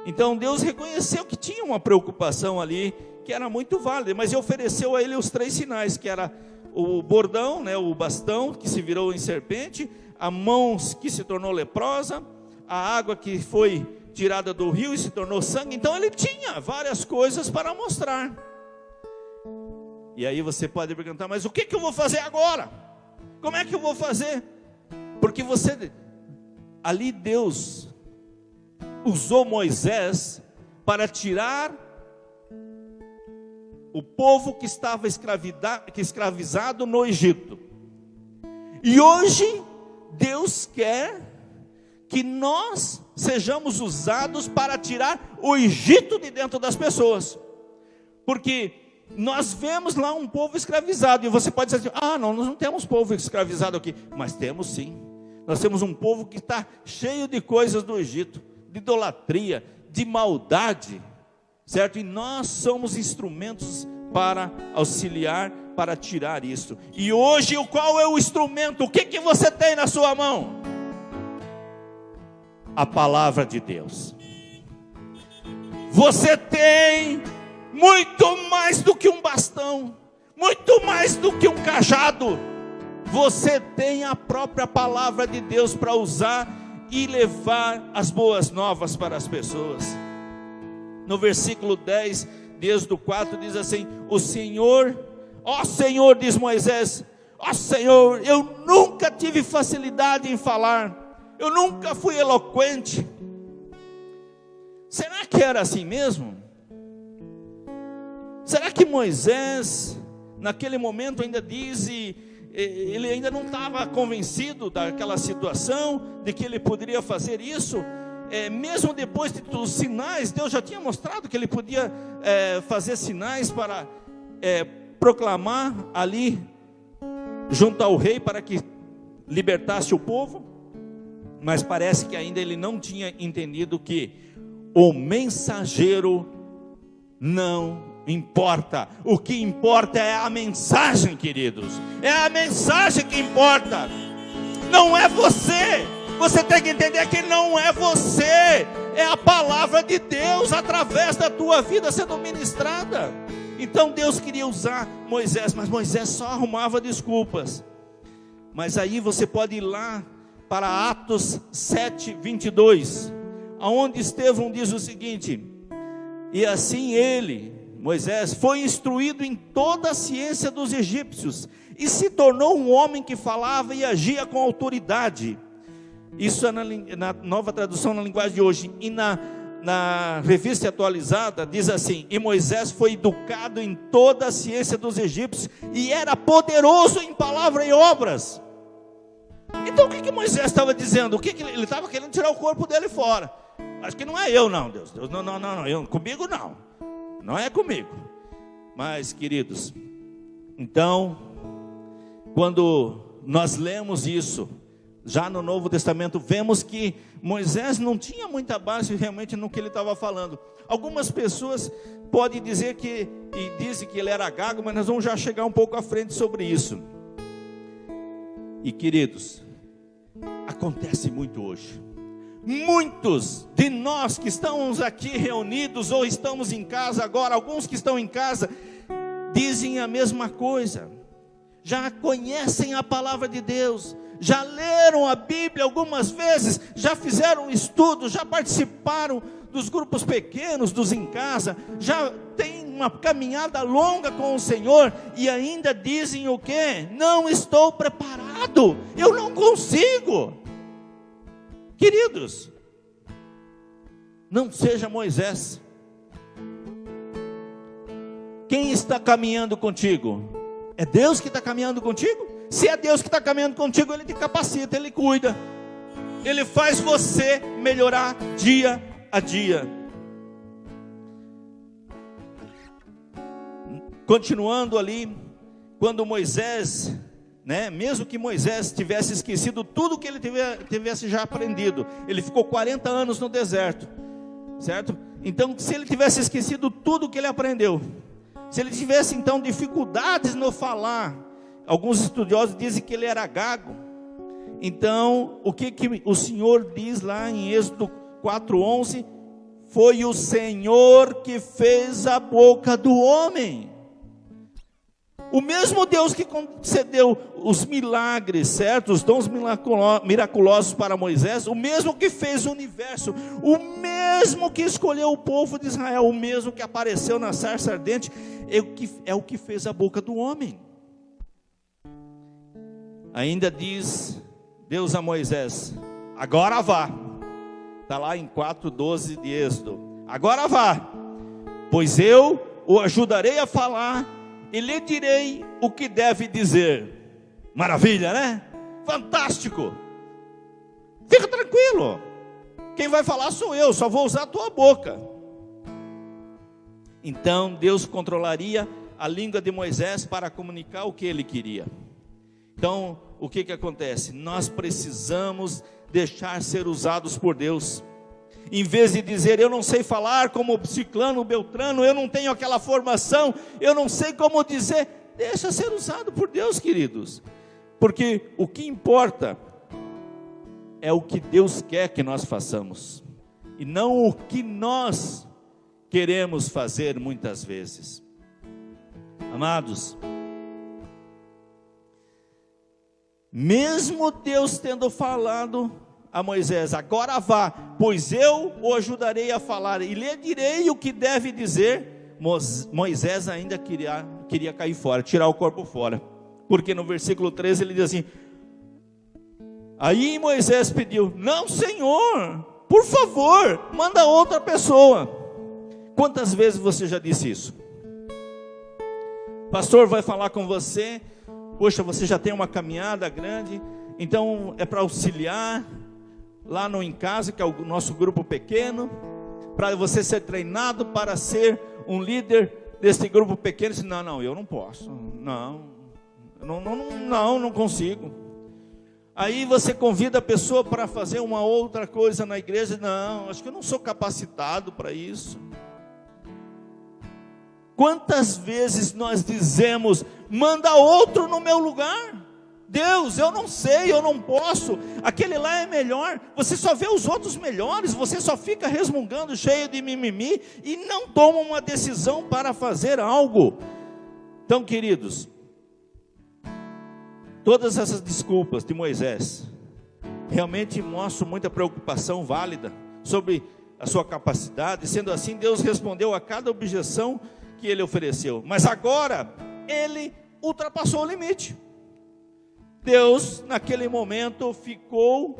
Então Deus reconheceu que tinha uma preocupação ali, que era muito válida, mas ofereceu a ele os 3 sinais, que era o bordão, né, o bastão que se virou em serpente, a mão que se tornou leprosa, a água que foi tirada do rio e se tornou sangue. Então ele tinha várias coisas para mostrar. E aí você pode perguntar: mas o que eu vou fazer agora? Como é que eu vou fazer? Porque ali Deus usou Moisés para tirar o povo que estava escravizado no Egito. E hoje Deus quer que nós sejamos usados para tirar o Egito de dentro das pessoas. Porque nós vemos lá um povo escravizado, e você pode dizer assim: não, nós não temos povo escravizado aqui. Mas temos sim. Nós temos um povo que está cheio de coisas do Egito, de idolatria, de maldade, certo? E nós somos instrumentos para auxiliar, para tirar isso. E hoje, qual é o instrumento? O que você tem na sua mão? A palavra de Deus. Você tem muito mais do que um bastão, muito mais do que um cajado. Você tem a própria palavra de Deus para usar e levar as boas novas para as pessoas. No versículo 10, desde o 4, diz assim: o Senhor, ó Senhor, diz Moisés, ó Senhor, eu nunca tive facilidade em falar, eu nunca fui eloquente. Será que era assim mesmo? Será que Moisés, naquele momento, ainda diz, ele ainda não estava convencido daquela situação, de que ele poderia fazer isso? Mesmo depois dos sinais, Deus já tinha mostrado que ele podia fazer sinais para proclamar ali, junto ao rei, para que libertasse o povo. Mas parece que ainda ele não tinha entendido que o mensageiro não importa. O que importa é a mensagem, queridos. É a mensagem que importa. Não é você. Você tem que entender que não é você. É a palavra de Deus através da tua vida sendo ministrada. Então Deus queria usar Moisés, mas Moisés só arrumava desculpas. Mas aí você pode ir lá para Atos 7, 22, aonde Estevão diz o seguinte: e assim Moisés, foi instruído em toda a ciência dos egípcios, e se tornou um homem que falava e agia com autoridade. Isso é na nova tradução, na linguagem de hoje. E na revista atualizada diz assim: e Moisés foi educado em toda a ciência dos egípcios, e era poderoso em palavra e obras. Então o que Moisés estava dizendo? Ele estava querendo tirar o corpo dele fora. Acho que não é eu não, Deus, não, comigo não. Não é comigo. Mas, queridos, então, quando nós lemos isso, já no Novo Testamento, vemos que Moisés não tinha muita base realmente no que ele estava falando. Algumas pessoas podem dizer e dizem que ele era gago, mas nós vamos já chegar um pouco à frente sobre isso. E, queridos, acontece muito hoje. Muitos de nós que estamos aqui reunidos ou estamos em casa agora, alguns que estão em casa, dizem a mesma coisa. Já conhecem a palavra de Deus, já leram a Bíblia algumas vezes, já fizeram estudo, já participaram dos grupos pequenos, dos em casa, já tem uma caminhada longa com o Senhor, e ainda dizem o quê? Não estou preparado, eu não consigo. Queridos, não seja Moisés. Quem está caminhando contigo? É Deus que está caminhando contigo? Se é Deus que está caminhando contigo, Ele te capacita, Ele cuida. Ele faz você melhorar dia a dia. Continuando ali, quando Moisés, mesmo que Moisés tivesse esquecido tudo que ele tivesse já aprendido, ele ficou 40 anos no deserto, certo? Então, se ele tivesse esquecido tudo que ele aprendeu, se ele tivesse então dificuldades no falar, alguns estudiosos dizem que ele era gago. Então, o que o Senhor diz lá em Êxodo 4:11? Foi o Senhor que fez a boca do homem. O mesmo Deus que concedeu os milagres, certo? Os dons miraculosos para Moisés, o mesmo que fez o universo, o mesmo que escolheu o povo de Israel, o mesmo que apareceu na sarça ardente, é o que fez a boca do homem. Ainda diz Deus a Moisés: agora vá. Está lá em 4:12 de Êxodo. Agora vá, pois eu o ajudarei a falar e lhe direi o que deve dizer. Maravilha, né? Fantástico. Fica tranquilo. Quem vai falar sou eu, só vou usar a tua boca. Então Deus controlaria a língua de Moisés para comunicar o que ele queria. Então, o que acontece? Nós precisamos deixar ser usados por Deus. Em vez de dizer, eu não sei falar como Ciclano, Beltrano, eu não tenho aquela formação, eu não sei como dizer, deixa ser usado por Deus, queridos. Porque o que importa é o que Deus quer que nós façamos, e não o que nós queremos fazer muitas vezes. Amados, mesmo Deus tendo falado a Moisés, agora vá, pois eu o ajudarei a falar e lhe direi o que deve dizer, Moisés ainda queria cair fora, tirar o corpo fora, porque no versículo 13 ele diz assim: aí Moisés pediu, não Senhor, por favor, manda outra pessoa. Quantas vezes você já disse isso? Pastor vai falar com você, poxa, você já tem uma caminhada grande, então é para auxiliar lá no Em Casa, que é o nosso grupo pequeno, para você ser treinado para ser um líder desse grupo pequeno. Não, eu não posso, não consigo. Aí você convida a pessoa para fazer uma outra coisa na igreja, não, acho que eu não sou capacitado para isso. Quantas vezes nós dizemos, manda outro no meu lugar? Deus, eu não sei, eu não posso, aquele lá é melhor. Você só vê os outros melhores, você só fica resmungando, cheio de mimimi, e não toma uma decisão para fazer algo. Então, queridos, todas essas desculpas de Moisés realmente mostram muita preocupação válida sobre a sua capacidade. Sendo assim, Deus respondeu a cada objeção que ele ofereceu, mas agora ele ultrapassou o limite. Deus naquele momento ficou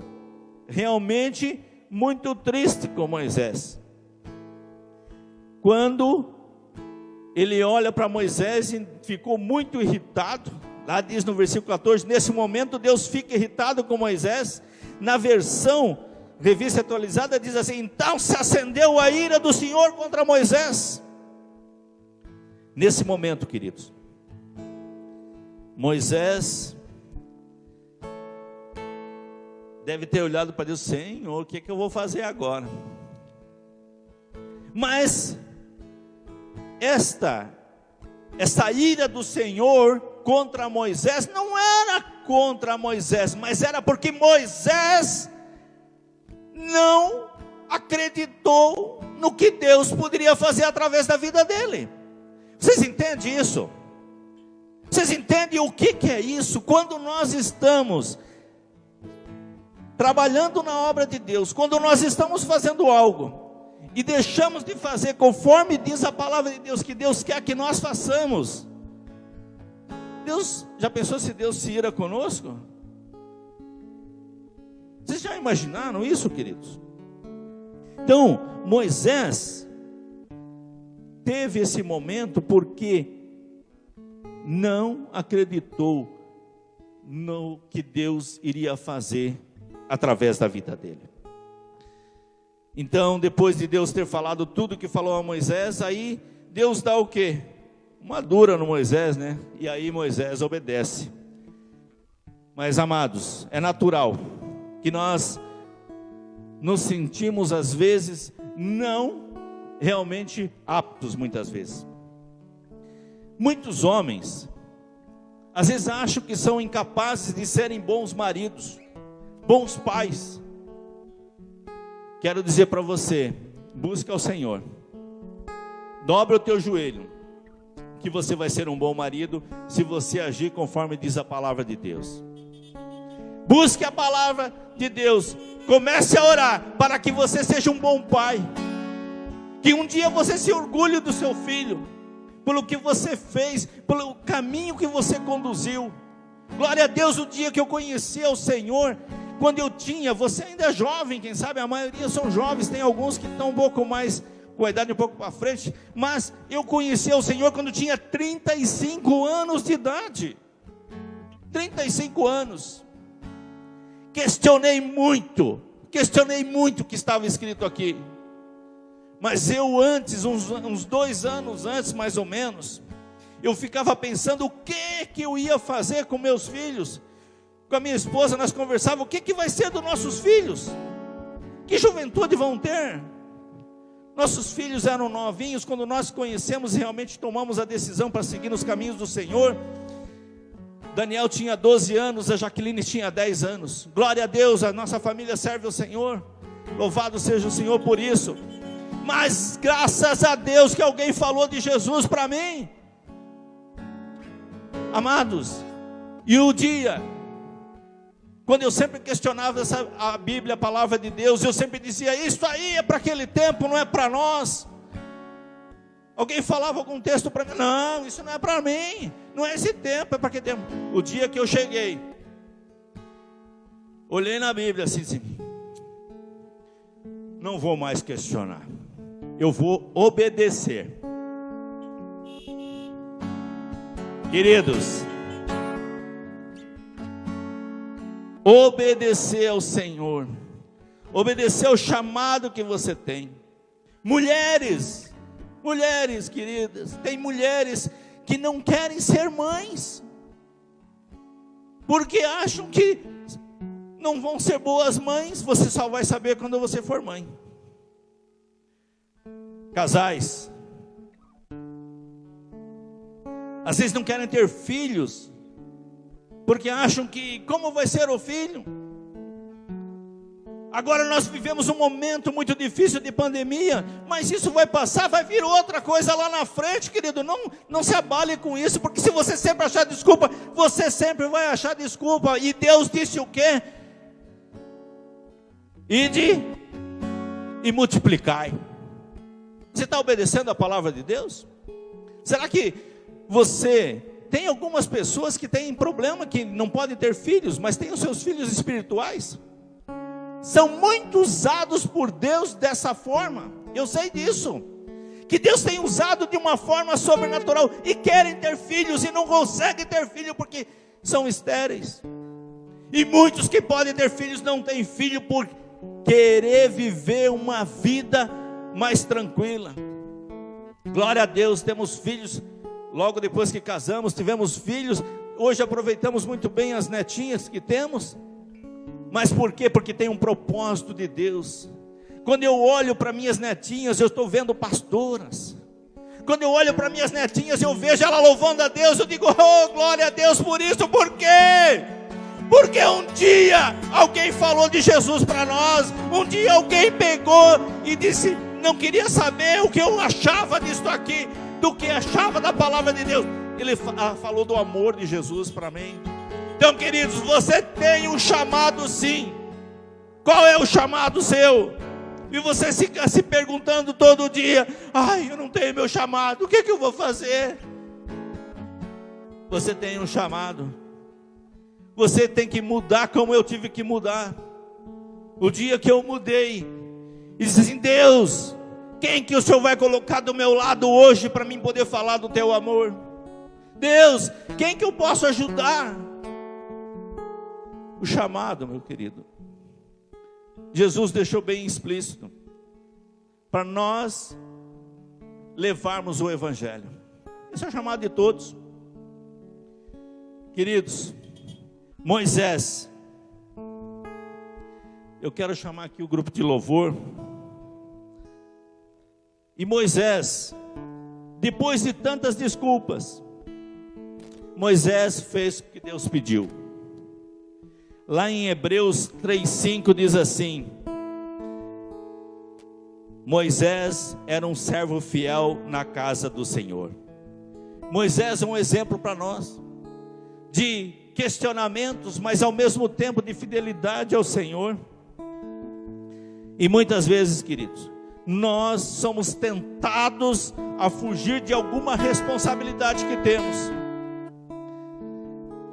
realmente muito triste com Moisés. Quando ele olha para Moisés e ficou muito irritado, lá diz no versículo 14, nesse momento Deus fica irritado com Moisés. Na versão Revista Atualizada diz assim: então se acendeu a ira do Senhor contra Moisés. Nesse momento, queridos, Moisés deve ter olhado para Deus: Senhor, o que eu vou fazer agora? Mas esta ira do Senhor contra Moisés não era contra Moisés, mas era porque Moisés não acreditou no que Deus poderia fazer através da vida dele. Vocês entendem isso? Vocês entendem o que é isso? Quando nós estamos trabalhando na obra de Deus, quando nós estamos fazendo algo e deixamos de fazer conforme diz a palavra de Deus, que Deus quer que nós façamos, Deus, já pensou se Deus se ira conosco? Vocês já imaginaram isso, queridos? Então, Moisés teve esse momento porque não acreditou no que Deus iria fazer através da vida dele. Então, depois de Deus ter falado tudo que falou a Moisés, aí Deus dá o quê? Uma dura no Moisés, né? E aí Moisés obedece. Mas, amados, é natural que nós nos sentimos às vezes não realmente aptos, muitas vezes. Muitos homens às vezes acham que são incapazes de serem bons maridos, bons pais. Quero dizer para você, busca ao Senhor, dobra o teu joelho, que você vai ser um bom marido, se você agir conforme diz a palavra de Deus. Busque a palavra de Deus, comece a orar, para que você seja um bom pai, que um dia você se orgulhe do seu filho, pelo que você fez, pelo caminho que você conduziu. Glória a Deus, o dia que eu conheci o Senhor, quando eu tinha, você ainda é jovem, quem sabe, a maioria são jovens, tem alguns que estão um pouco mais, com a idade um pouco para frente, mas eu conheci o Senhor quando tinha 35 anos de idade, 35 anos, questionei muito o que estava escrito aqui, mas eu antes, uns 2 anos antes mais ou menos, eu ficava pensando o que eu ia fazer com meus filhos. Com a minha esposa nós conversávamos, o que vai ser dos nossos filhos? Que juventude vão ter? Nossos filhos eram novinhos, quando nós conhecemos e realmente tomamos a decisão para seguir nos caminhos do Senhor. Daniel tinha 12 anos, a Jaqueline tinha 10 anos. Glória a Deus, a nossa família serve ao Senhor. Louvado seja o Senhor por isso. Mas graças a Deus que alguém falou de Jesus para mim. Amados, e o dia, quando eu sempre questionava a Bíblia, a palavra de Deus, eu sempre dizia, isso aí é para aquele tempo, não é para nós. Alguém falava algum texto para mim, não, isso não é para mim, não é esse tempo, é para aquele tempo. O dia que eu cheguei, olhei na Bíblia assim, não vou mais questionar, eu vou obedecer. Queridos, obedecer ao Senhor, obedecer ao chamado que você tem. Mulheres queridas, tem mulheres que não querem ser mães, porque acham que não vão ser boas mães. Você só vai saber quando você for mãe. Casais, às vezes não querem ter filhos, porque acham que, como vai ser o filho? Agora nós vivemos um momento muito difícil de pandemia, mas isso vai passar, vai vir outra coisa lá na frente, querido. Não se abale com isso, porque se você sempre achar desculpa, você sempre vai achar desculpa. E Deus disse o quê? Ide e multiplicai. Você está obedecendo a palavra de Deus? Será que você... Tem algumas pessoas que têm problema, que não podem ter filhos, mas têm os seus filhos espirituais. São muito usados por Deus dessa forma. Eu sei disso. Que Deus tem usado de uma forma sobrenatural. E querem ter filhos e não conseguem ter filho porque são estéreis. E muitos que podem ter filhos não têm filho por querer viver uma vida mais tranquila. Glória a Deus, temos filhos. Logo depois que casamos, tivemos filhos. Hoje aproveitamos muito bem as netinhas que temos. Mas por quê? Porque tem um propósito de Deus. Quando eu olho para minhas netinhas, eu estou vendo pastoras. Quando eu olho para minhas netinhas, eu vejo ela louvando a Deus. Eu digo, oh, glória a Deus por isso. Por quê? Porque um dia alguém falou de Jesus para nós. Um dia alguém pegou e disse, não queria saber o que eu achava disso aqui, do que achava da palavra de Deus. Ele falou do amor de Jesus para mim. Então, queridos, você tem um chamado sim. Qual é o chamado seu? E você fica se perguntando todo dia, ai, eu não tenho meu chamado, o que eu vou fazer? Você tem um chamado. Você tem que mudar como eu tive que mudar. O dia que eu mudei, e disse assim, Deus, quem que o Senhor vai colocar do meu lado hoje para mim poder falar do teu amor? Deus, quem que eu posso ajudar? O chamado, meu querido, Jesus deixou bem explícito para nós levarmos o evangelho. Esse é o chamado de todos. Queridos, Moisés, eu quero chamar aqui o grupo de louvor. E Moisés, depois de tantas desculpas, Moisés fez o que Deus pediu. Lá em Hebreus 3:5 diz assim: Moisés era um servo fiel na casa do Senhor. Moisés é um exemplo para nós de questionamentos, mas ao mesmo tempo de fidelidade ao Senhor. E muitas vezes, queridos, nós somos tentados a fugir de alguma responsabilidade que temos.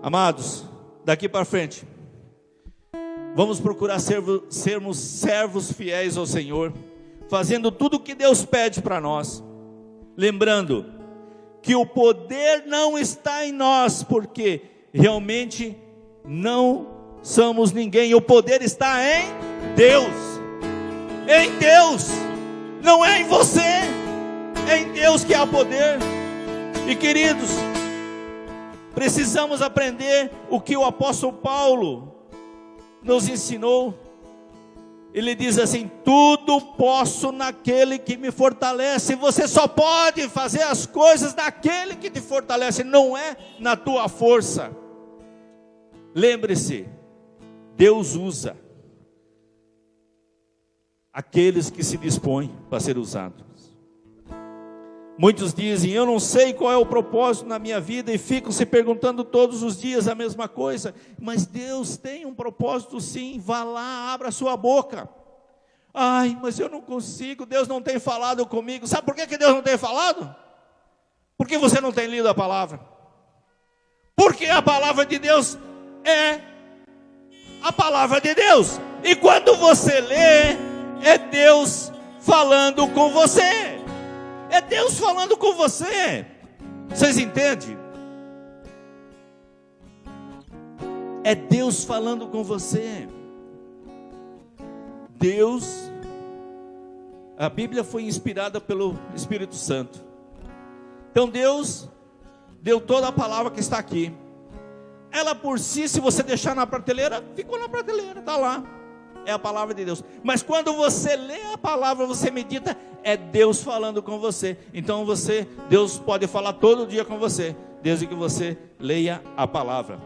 Amados, daqui para frente, vamos procurar sermos servos fiéis ao Senhor, fazendo tudo o que Deus pede para nós, lembrando que o poder não está em nós, porque realmente não somos ninguém. O poder está em Deus. Em Deus, não é em você, é em Deus que há poder. E queridos, precisamos aprender o que o apóstolo Paulo nos ensinou. Ele diz assim: tudo posso naquele que me fortalece. Você só pode fazer as coisas daquele que te fortalece, não é na tua força. Lembre-se, Deus usa aqueles que se dispõem para ser usados. Muitos dizem: eu não sei qual é o propósito na minha vida, e ficam se perguntando todos os dias a mesma coisa. Mas Deus tem um propósito sim. Vá lá, abra a sua boca. Ai, mas eu não consigo, Deus não tem falado comigo. Sabe por que Deus não tem falado? Porque você não tem lido a palavra. Porque a palavra de Deus é a palavra de Deus. E quando você lê, é Deus falando com você. É Deus falando com você. Vocês entendem? É Deus falando com você. Deus, a Bíblia foi inspirada pelo Espírito Santo. Então Deus deu toda a palavra que está aqui. Ela por si, se você deixar na prateleira, ficou na prateleira, está lá. É a palavra de Deus. Mas quando você lê a palavra, você medita, é Deus falando com você. Então Deus pode falar todo dia com você, desde que você leia a palavra.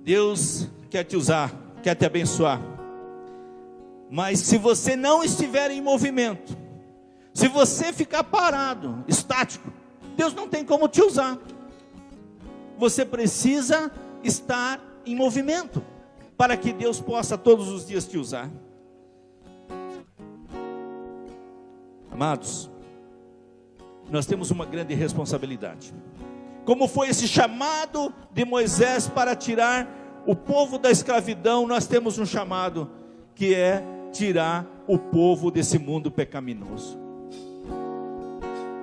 Deus quer te usar, quer te abençoar. Mas se você não estiver em movimento, se você ficar parado, estático, Deus não tem como te usar. Você precisa estar em movimento para que Deus possa todos os dias te usar. Amados, nós temos uma grande responsabilidade. Como foi esse chamado de Moisés para tirar o povo da escravidão, nós temos um chamado que é tirar o povo desse mundo pecaminoso.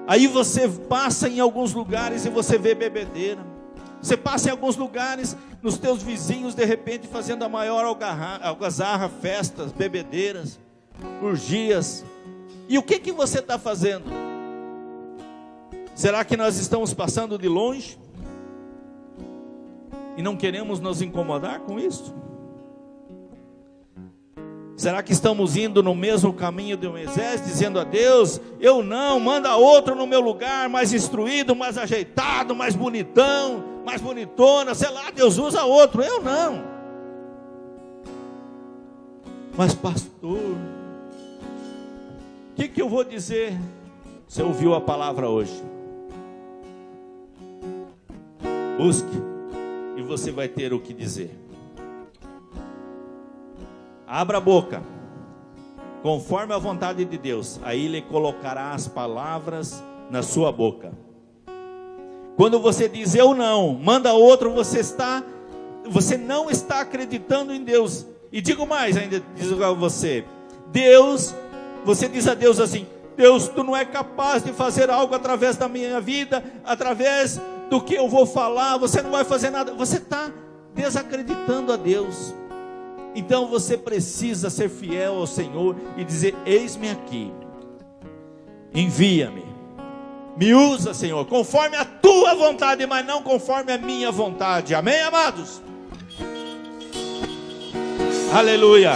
Aí você passa em alguns lugares e você vê bebedeira. Você passa em alguns lugares, nos teus vizinhos, de repente, fazendo a maior algazarra, festas, bebedeiras, orgias. E o que você está fazendo? Será que nós estamos passando de longe? E não queremos nos incomodar com isso? Será que estamos indo no mesmo caminho de Moisés, dizendo a Deus: eu não, manda outro no meu lugar, mais instruído, mais ajeitado, mais bonitão, mais bonitona, sei lá, Deus usa outro, eu não. Mas pastor, o que eu vou dizer? Você ouviu a palavra hoje? Busque e você vai ter o que dizer. Abra a boca, conforme a vontade de Deus, aí Ele colocará as palavras na sua boca. Quando você diz eu não, manda outro, você não está acreditando em Deus. E digo mais ainda, digo a você, Deus, você diz a Deus assim: Deus, tu não é capaz de fazer algo através da minha vida, através do que eu vou falar, você não vai fazer nada. Você está desacreditando a Deus. Então você precisa ser fiel ao Senhor e dizer: eis-me aqui, envia-me, me usa, Senhor, conforme a tua vontade, mas não conforme a minha vontade. Amém, amados? Aleluia.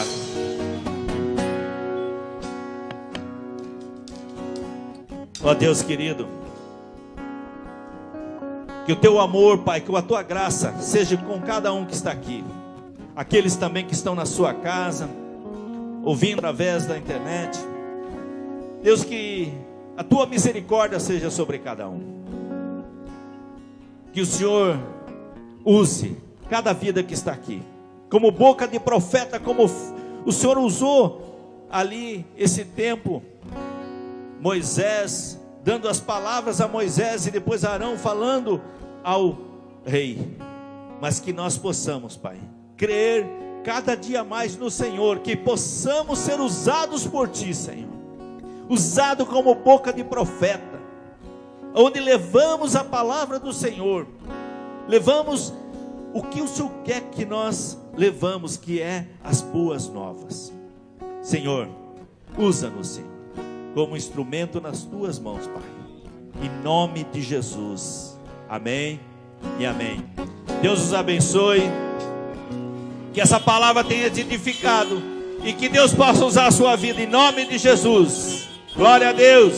Ó Deus querido, que o teu amor, Pai, que a tua graça seja com cada um que está aqui, aqueles também que estão na sua casa, ouvindo através da internet. Deus, que a tua misericórdia seja sobre cada um, que o Senhor use cada vida que está aqui, como boca de profeta, como o Senhor usou ali esse tempo, Moisés dando as palavras a Moisés e depois Arão falando ao rei. Mas que nós possamos, Pai, crer cada dia mais no Senhor, que possamos ser usados por Ti, Senhor, usado como boca de profeta, onde levamos a palavra do Senhor, levamos o que o Senhor quer que nós levamos, que é as boas novas. Senhor, usa-nos, Senhor, como instrumento nas Tuas mãos, Pai, em nome de Jesus, amém e amém. Deus os abençoe, que essa palavra tenha te edificado, e que Deus possa usar a sua vida, em nome de Jesus. Glória a Deus.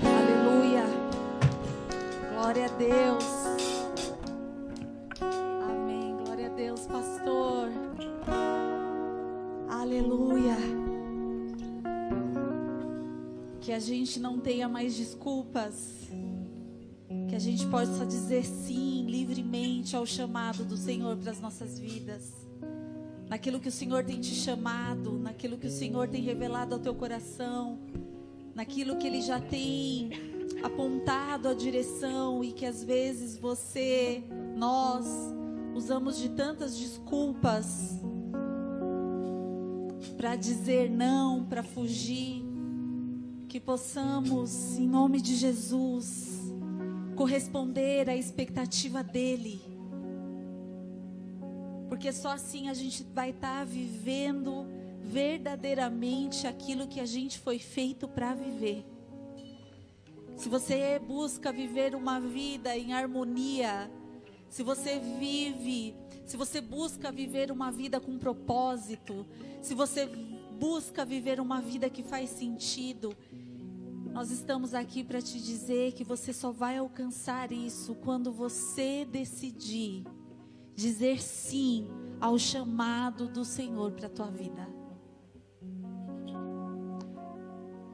Aleluia. Glória a Deus. Amém. Glória a Deus, pastor. Aleluia. Que a gente não tenha mais desculpas, que a gente possa dizer sim livremente ao chamado do Senhor para as nossas vidas, naquilo que o Senhor tem te chamado, naquilo que o Senhor tem revelado ao teu coração, naquilo que Ele já tem apontado a direção, e que às vezes nós usamos de tantas desculpas para dizer não, para fugir. Que possamos, em nome de Jesus, corresponder à expectativa dEle, porque só assim a gente vai estar vivendo verdadeiramente aquilo que a gente foi feito para viver. Se você busca viver uma vida em harmonia, se você busca viver uma vida com propósito, se você busca viver uma vida que faz sentido, nós estamos aqui para te dizer que você só vai alcançar isso quando você decidir dizer sim ao chamado do Senhor para a tua vida.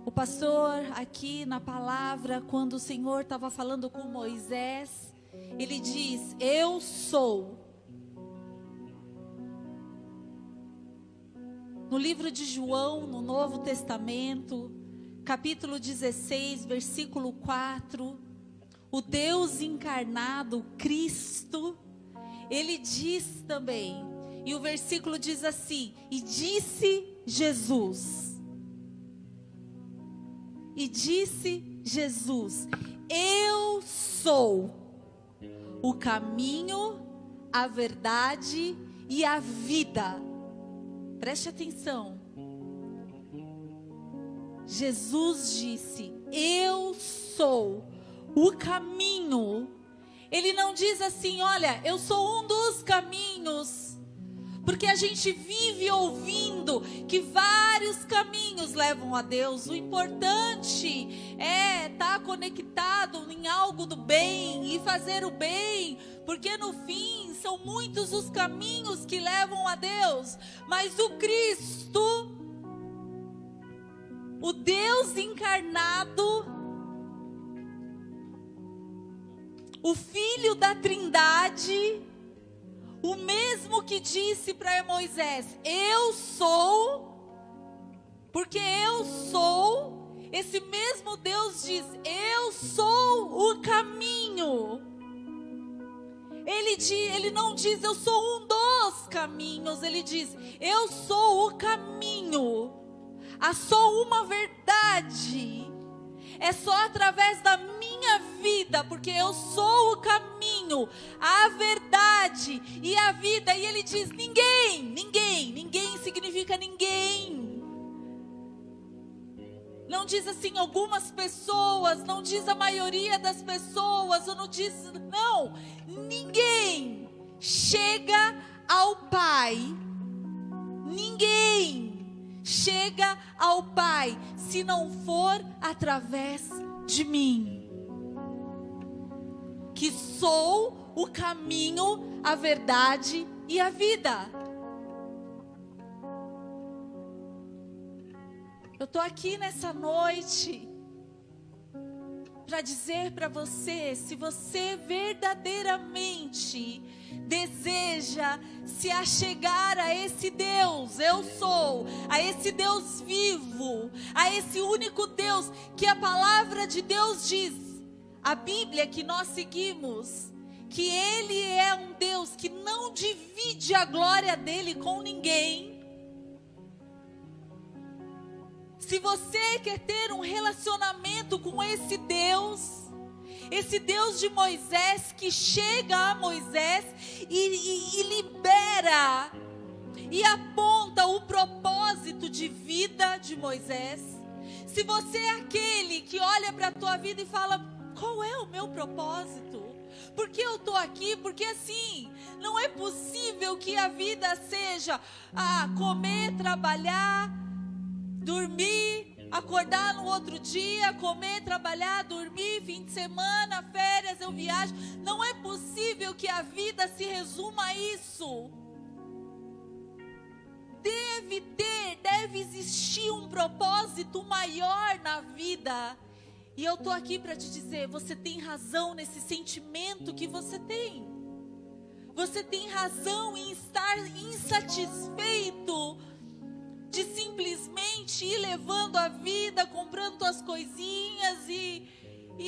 O pastor aqui na palavra, quando o Senhor estava falando com Moisés, ele diz: eu sou. No livro de João, no Novo Testamento, capítulo 16, versículo 4, o Deus encarnado, Cristo, Ele diz também, e o versículo diz assim: e disse Jesus, eu sou o caminho, a verdade e a vida. Preste atenção. Jesus disse: eu sou o caminho. Ele não diz assim: olha, eu sou um dos caminhos, porque a gente vive ouvindo que vários caminhos levam a Deus. O importante é estar conectado em algo do bem e fazer o bem, porque no fim são muitos os caminhos que levam a Deus. Mas o Cristo, o Deus encarnado, o Filho da Trindade, o mesmo que disse para Moisés: eu sou, porque eu sou, esse mesmo Deus diz: eu sou o caminho. Ele não diz eu sou um dos caminhos, ele diz eu sou o caminho. Há só uma verdade. É só através da minha vida, porque eu sou o caminho, a verdade e a vida. E ele diz: ninguém significa ninguém. Não diz assim algumas pessoas, não diz a maioria das pessoas, ou não diz, não, ninguém chega ao Pai. Ninguém chega ao Pai se não for através de mim, que sou o caminho, a verdade e a vida. Eu estou aqui nessa noite para dizer para você, se você verdadeiramente deseja se achegar a esse Deus, eu sou, a esse Deus vivo, a esse único Deus que a palavra de Deus diz, a Bíblia que nós seguimos, que Ele é um Deus que não divide a glória dele com ninguém. Se você quer ter um relacionamento com esse Deus de Moisés, que chega a Moisés e libera e aponta o propósito de vida de Moisés. Se você é aquele que olha para a tua vida e fala: qual é o meu propósito? Por que eu estou aqui? Porque assim, não é possível que a vida seja comer, trabalhar, dormir, acordar no outro dia, comer, trabalhar, dormir, fim de semana, férias, eu viajo. Não é possível que a vida se resuma a isso. Deve existir um propósito maior na vida. E eu estou aqui para te dizer, você tem razão nesse sentimento que você tem. Você tem razão em estar insatisfeito de simplesmente ir levando a vida, comprando tuas coisinhas e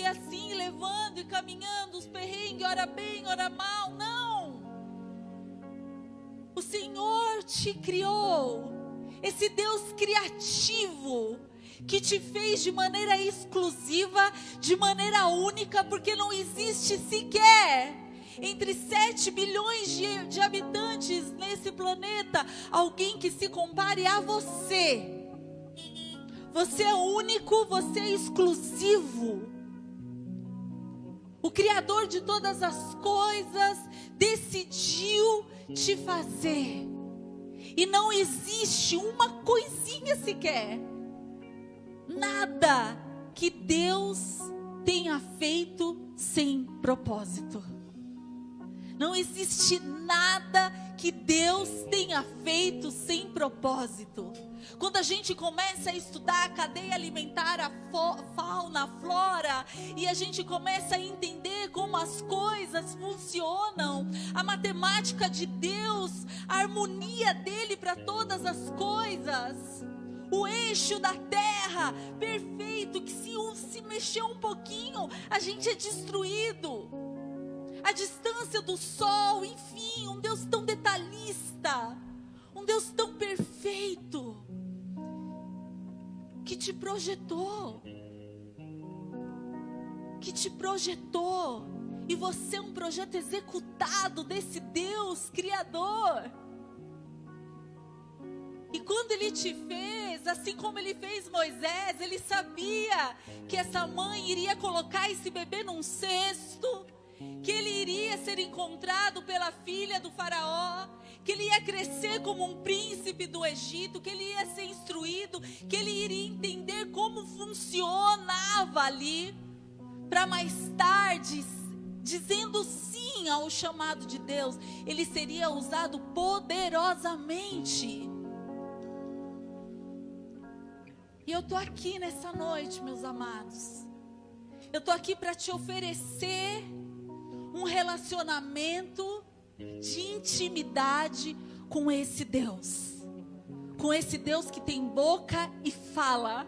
assim levando e caminhando os perrengues, ora bem, ora mal. Não! O Senhor te criou, esse Deus criativo, que te fez de maneira exclusiva, de maneira única, porque não existe sequer entre 7 bilhões de habitantes nesse planeta alguém que se compare a você. Você é único, você é exclusivo. O Criador de todas as coisas decidiu te fazer. E não existe uma coisinha sequer, nada que Deus tenha feito sem propósito. Não existe nada que Deus tenha feito sem propósito. Quando a gente começa a estudar a cadeia alimentar, a fauna, a flora, e a gente começa a entender como as coisas funcionam, a matemática de Deus, a harmonia dele para todas as coisas, o eixo da terra perfeito, que se mexer um pouquinho, a gente é destruído. A distância do sol, enfim, um Deus tão detalhista, um Deus tão perfeito, que te projetou, e você é um projeto executado desse Deus Criador. E quando Ele te fez, assim como Ele fez Moisés, Ele sabia que essa mãe iria colocar esse bebê num cesto, que ele iria ser encontrado pela filha do faraó, que ele ia crescer como um príncipe do Egito, que ele ia ser instruído, que ele iria entender como funcionava ali, para mais tarde, dizendo sim ao chamado de Deus, ele seria usado poderosamente. E eu estou aqui nessa noite, meus amados, eu estou aqui para te oferecer um relacionamento de intimidade com esse Deus que tem boca e fala,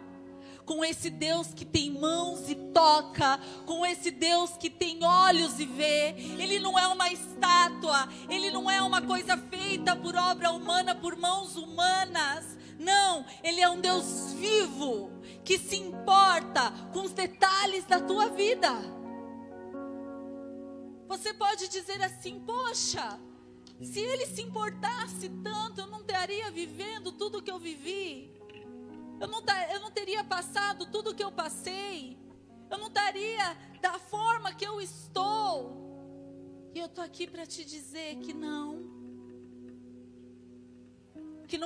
com esse Deus que tem mãos e toca, com esse Deus que tem olhos e vê. Ele não é uma estátua, ele não é uma coisa feita por obra humana, por mãos humanas. Não, Ele é um Deus vivo, que se importa com os detalhes da tua vida. Você pode dizer assim: poxa, se Ele se importasse tanto, eu não estaria vivendo tudo que eu vivi. Eu não teria passado tudo que eu passei. Eu não estaria da forma que eu estou. E eu estou aqui para te dizer que não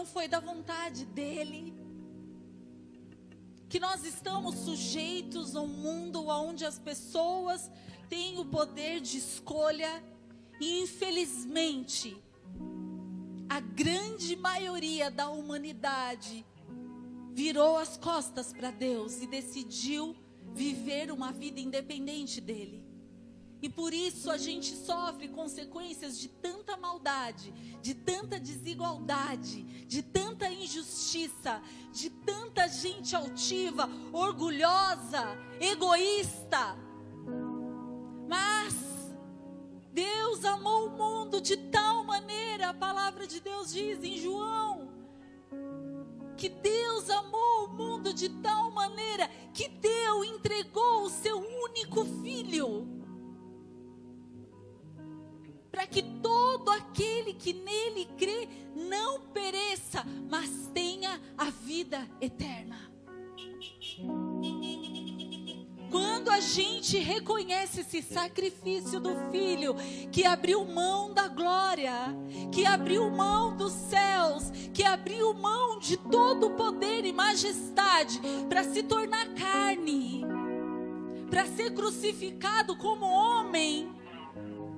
foi da vontade dEle. Que nós estamos sujeitos a um mundo onde as pessoas têm o poder de escolha. E infelizmente, a grande maioria da humanidade virou as costas para Deus e decidiu viver uma vida independente dEle. E por isso a gente sofre consequências de tanta maldade, de tanta desigualdade, de tanta injustiça, de tanta gente altiva, orgulhosa, egoísta. Mas Deus amou o mundo de tal maneira, a palavra de Deus diz em João, que Deus amou o mundo de tal maneira que deu, entregou o seu único filho, para que todo aquele que nele crê não pereça, mas tenha a vida eterna. Quando a gente reconhece esse sacrifício do Filho, que abriu mão da glória, que abriu mão dos céus, que abriu mão de todo o poder e majestade, para se tornar carne, para ser crucificado como homem,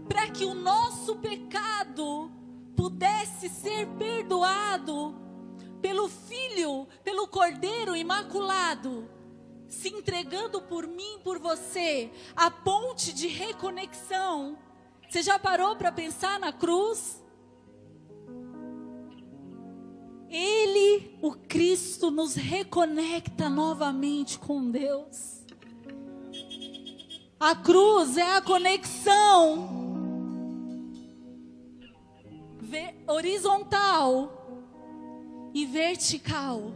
para que o nosso pecado pudesse ser perdoado pelo Filho, pelo Cordeiro Imaculado, se entregando por mim, por você, a ponte de reconexão. Você já parou para pensar na cruz? Ele, o Cristo, nos reconecta novamente com Deus. A cruz é a conexão horizontal e vertical.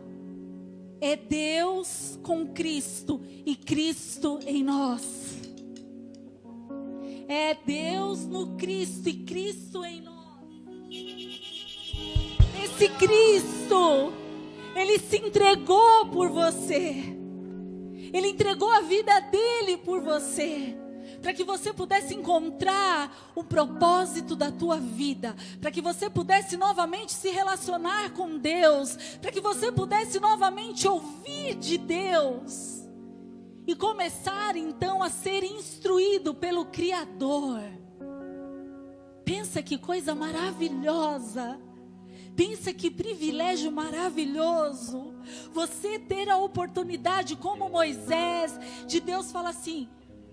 É Deus com Cristo e Cristo em nós. É Deus no Cristo e Cristo em nós. Esse Cristo, Ele se entregou por você. Ele entregou a vida dele por você, para que você pudesse encontrar o propósito da tua vida, para que você pudesse novamente se relacionar com Deus, para que você pudesse novamente ouvir de Deus e começar então a ser instruído pelo Criador. Pensa que coisa maravilhosa. Pensa que privilégio maravilhoso, você ter a oportunidade como Moisés, de Deus falar assim: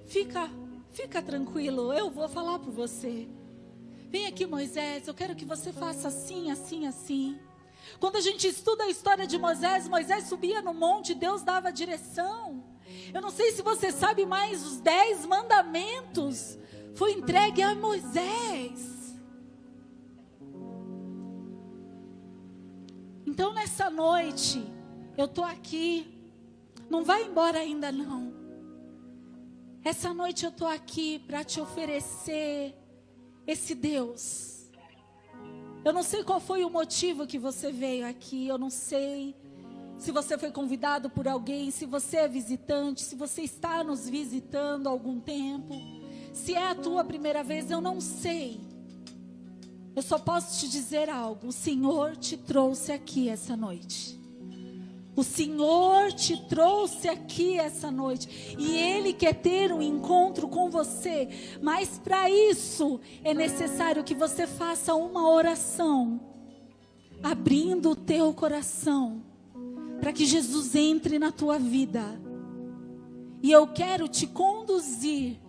fica tranquilo, eu vou falar por você. Vem aqui, Moisés, eu quero que você faça assim, assim, assim. Quando a gente estuda a história de Moisés, Moisés subia no monte, Deus dava direção. Eu não sei se você sabe, mas os 10 mandamentos foi entregue a Moisés. Então nessa noite, eu estou aqui, não vai embora ainda não. Essa noite eu estou aqui para te oferecer esse Deus. Eu não sei qual foi o motivo que você veio aqui, eu não sei se você foi convidado por alguém, se você é visitante, se você está nos visitando há algum tempo. Se é a tua primeira vez, eu não sei. Eu só posso te dizer algo: o Senhor te trouxe aqui essa noite. O Senhor te trouxe aqui essa noite. E Ele quer ter um encontro com você. Mas para isso é necessário que você faça uma oração, abrindo o teu coração, para que Jesus entre na tua vida. E eu quero te conduzir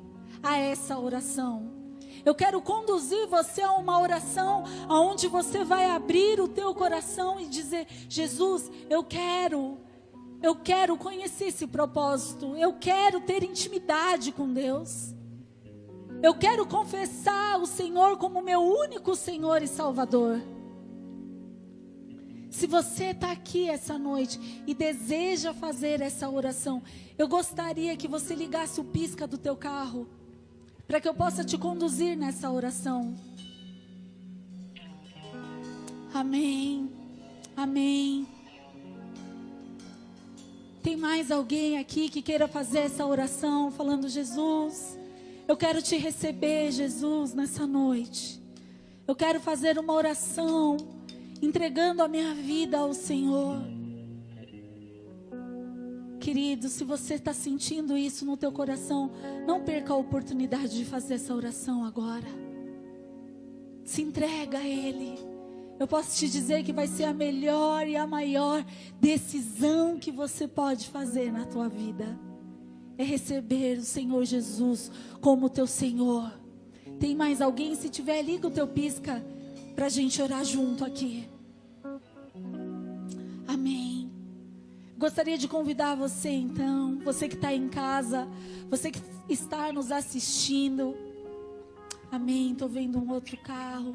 a essa oração. Eu quero conduzir você a uma oração onde você vai abrir o teu coração e dizer: Jesus, eu quero conhecer esse propósito. Eu quero ter intimidade com Deus. Eu quero confessar o Senhor como meu único Senhor e Salvador. Se você está aqui essa noite e deseja fazer essa oração, eu gostaria que você ligasse o pisca do teu carro, para que eu possa te conduzir nessa oração. Amém, amém. Tem mais alguém aqui que queira fazer essa oração, falando: Jesus, eu quero te receber, Jesus, nessa noite. Eu quero fazer uma oração, entregando a minha vida ao Senhor. Querido, se você está sentindo isso no teu coração, não perca a oportunidade de fazer essa oração agora. Se entrega a Ele. Eu posso te dizer que vai ser a melhor e a maior decisão que você pode fazer na tua vida. É receber o Senhor Jesus como teu Senhor. Tem mais alguém? Se tiver, liga o teu pisca para a gente orar junto aqui. Amém. Gostaria de convidar você então, você que está em casa, você que está nos assistindo. Amém, estou vendo um outro carro.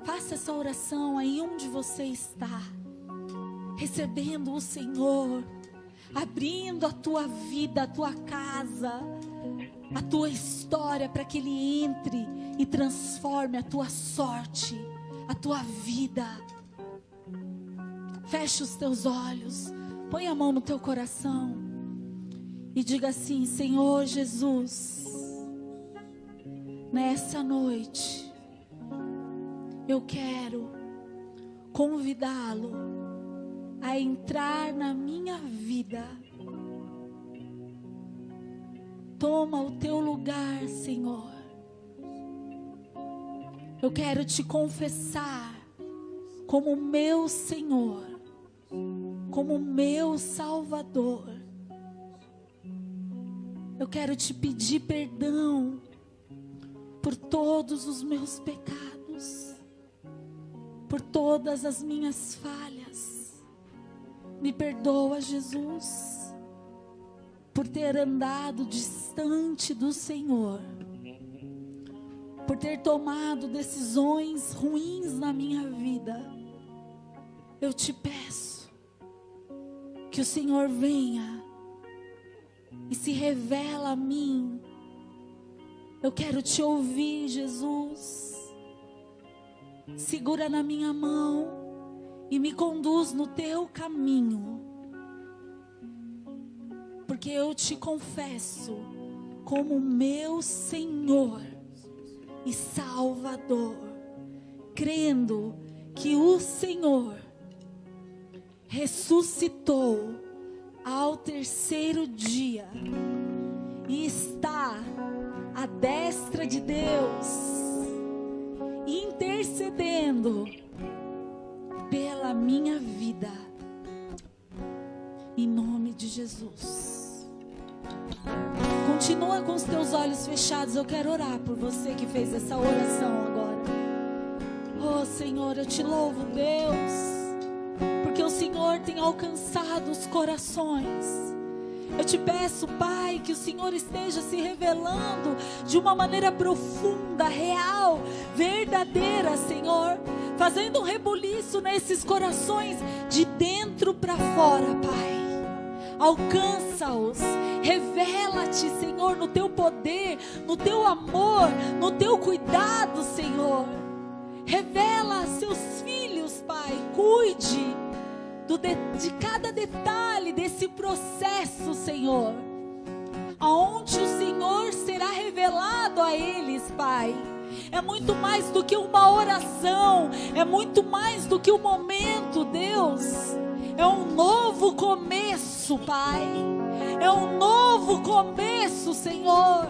Faça essa oração aí onde você está, recebendo o Senhor, abrindo a tua vida, a tua casa, a tua história, para que Ele entre e transforme a tua sorte, a tua vida. Feche os teus olhos, põe a mão no teu coração e diga assim: Senhor Jesus, nessa noite eu quero convidá-lo a entrar na minha vida. Toma o teu lugar, Senhor. Eu quero te confessar como meu Senhor, como meu Salvador. Eu quero te pedir perdão por todos os meus pecados, por todas as minhas falhas. Me perdoa, Jesus, por ter andado distante do Senhor, por ter tomado decisões ruins na minha vida. Eu te peço que o Senhor venha e se revela a mim. Eu quero te ouvir, Jesus. Segura na minha mão e me conduz no teu caminho, porque eu te confesso como meu Senhor e Salvador, crendo que o Senhor ressuscitou ao terceiro dia e está à destra de Deus, intercedendo pela minha vida, em nome de Jesus. Continua com os teus olhos fechados. Eu quero orar por você que fez essa oração agora. Oh Senhor, eu te louvo, Deus, porque o Senhor tem alcançado os corações. Eu te peço, Pai, que o Senhor esteja se revelando de uma maneira profunda, real, verdadeira, Senhor, fazendo um rebuliço nesses corações de dentro para fora, Pai. Alcança-os, revela-te, Senhor, no teu poder, no teu amor, no teu cuidado, Senhor. Revela a seus filhos, Pai, cuide de cada detalhe desse processo, Senhor, aonde o Senhor será revelado a eles, Pai. É muito mais do que uma oração, é muito mais do que um momento, Deus. É um novo começo, Pai. É um novo começo, Senhor.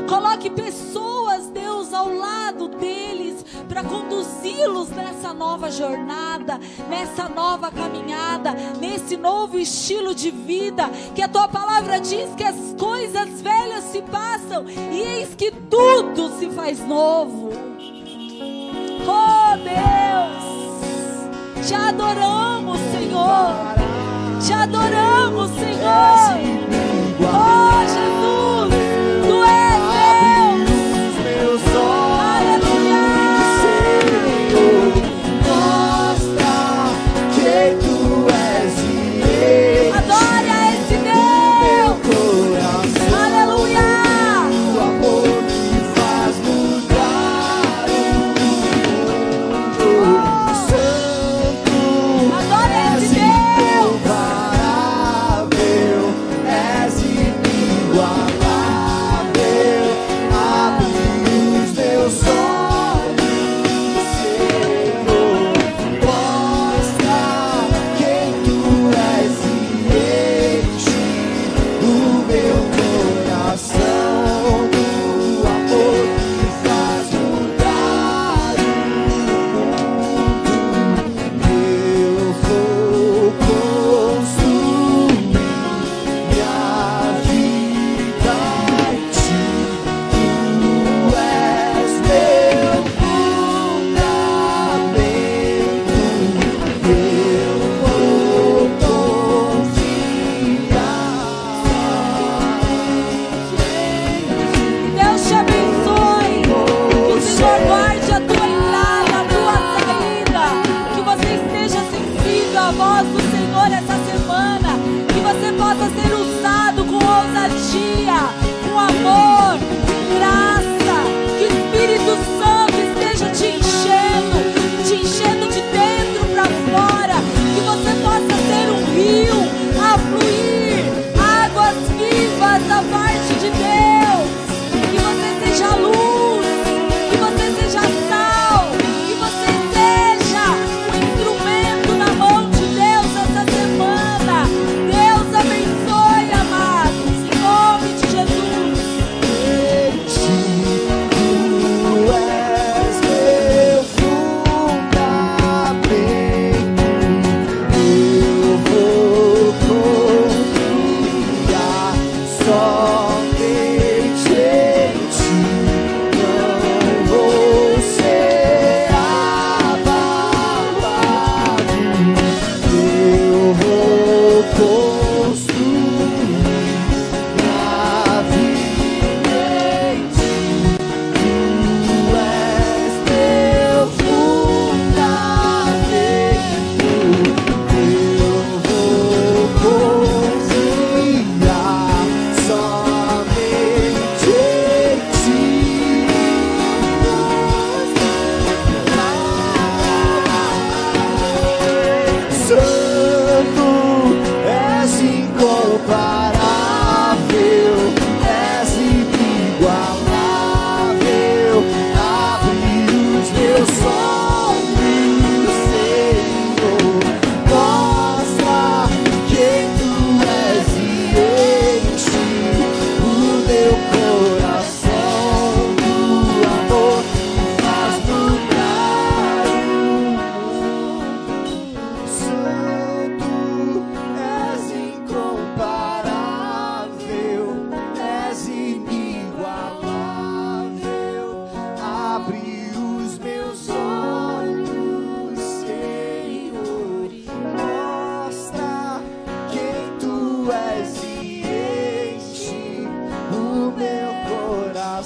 Coloque pessoas, Deus, ao lado deles para conduzi-los nessa nova jornada, nessa nova caminhada, nesse novo estilo de vida, que a tua palavra diz que as coisas velhas se passam e eis que tudo se faz novo. Oh Deus, te adoramos, Senhor, te adoramos, Senhor. Oh Jesus, tu és Deus. Aleluia.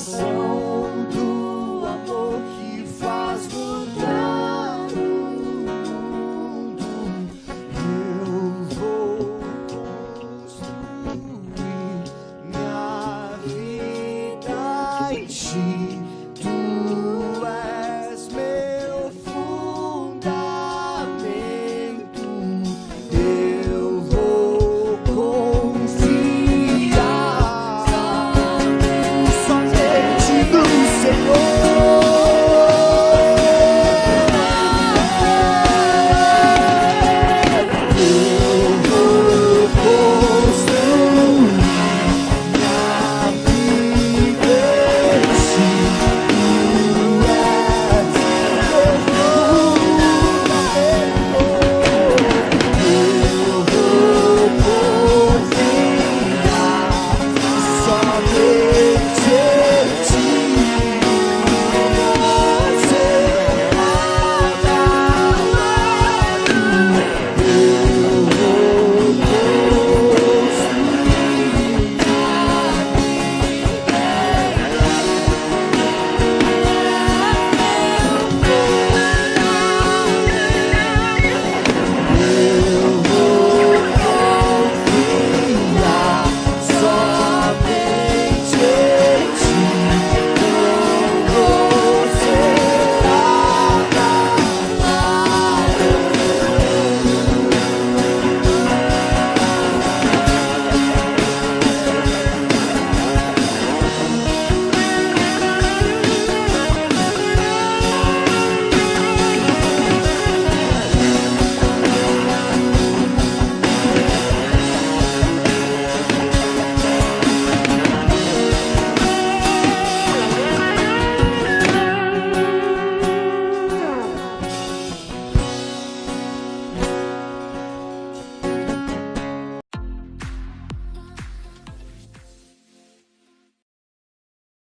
revelação do amor que faz mudar o mundo. Eu vou construir minha vida em ti.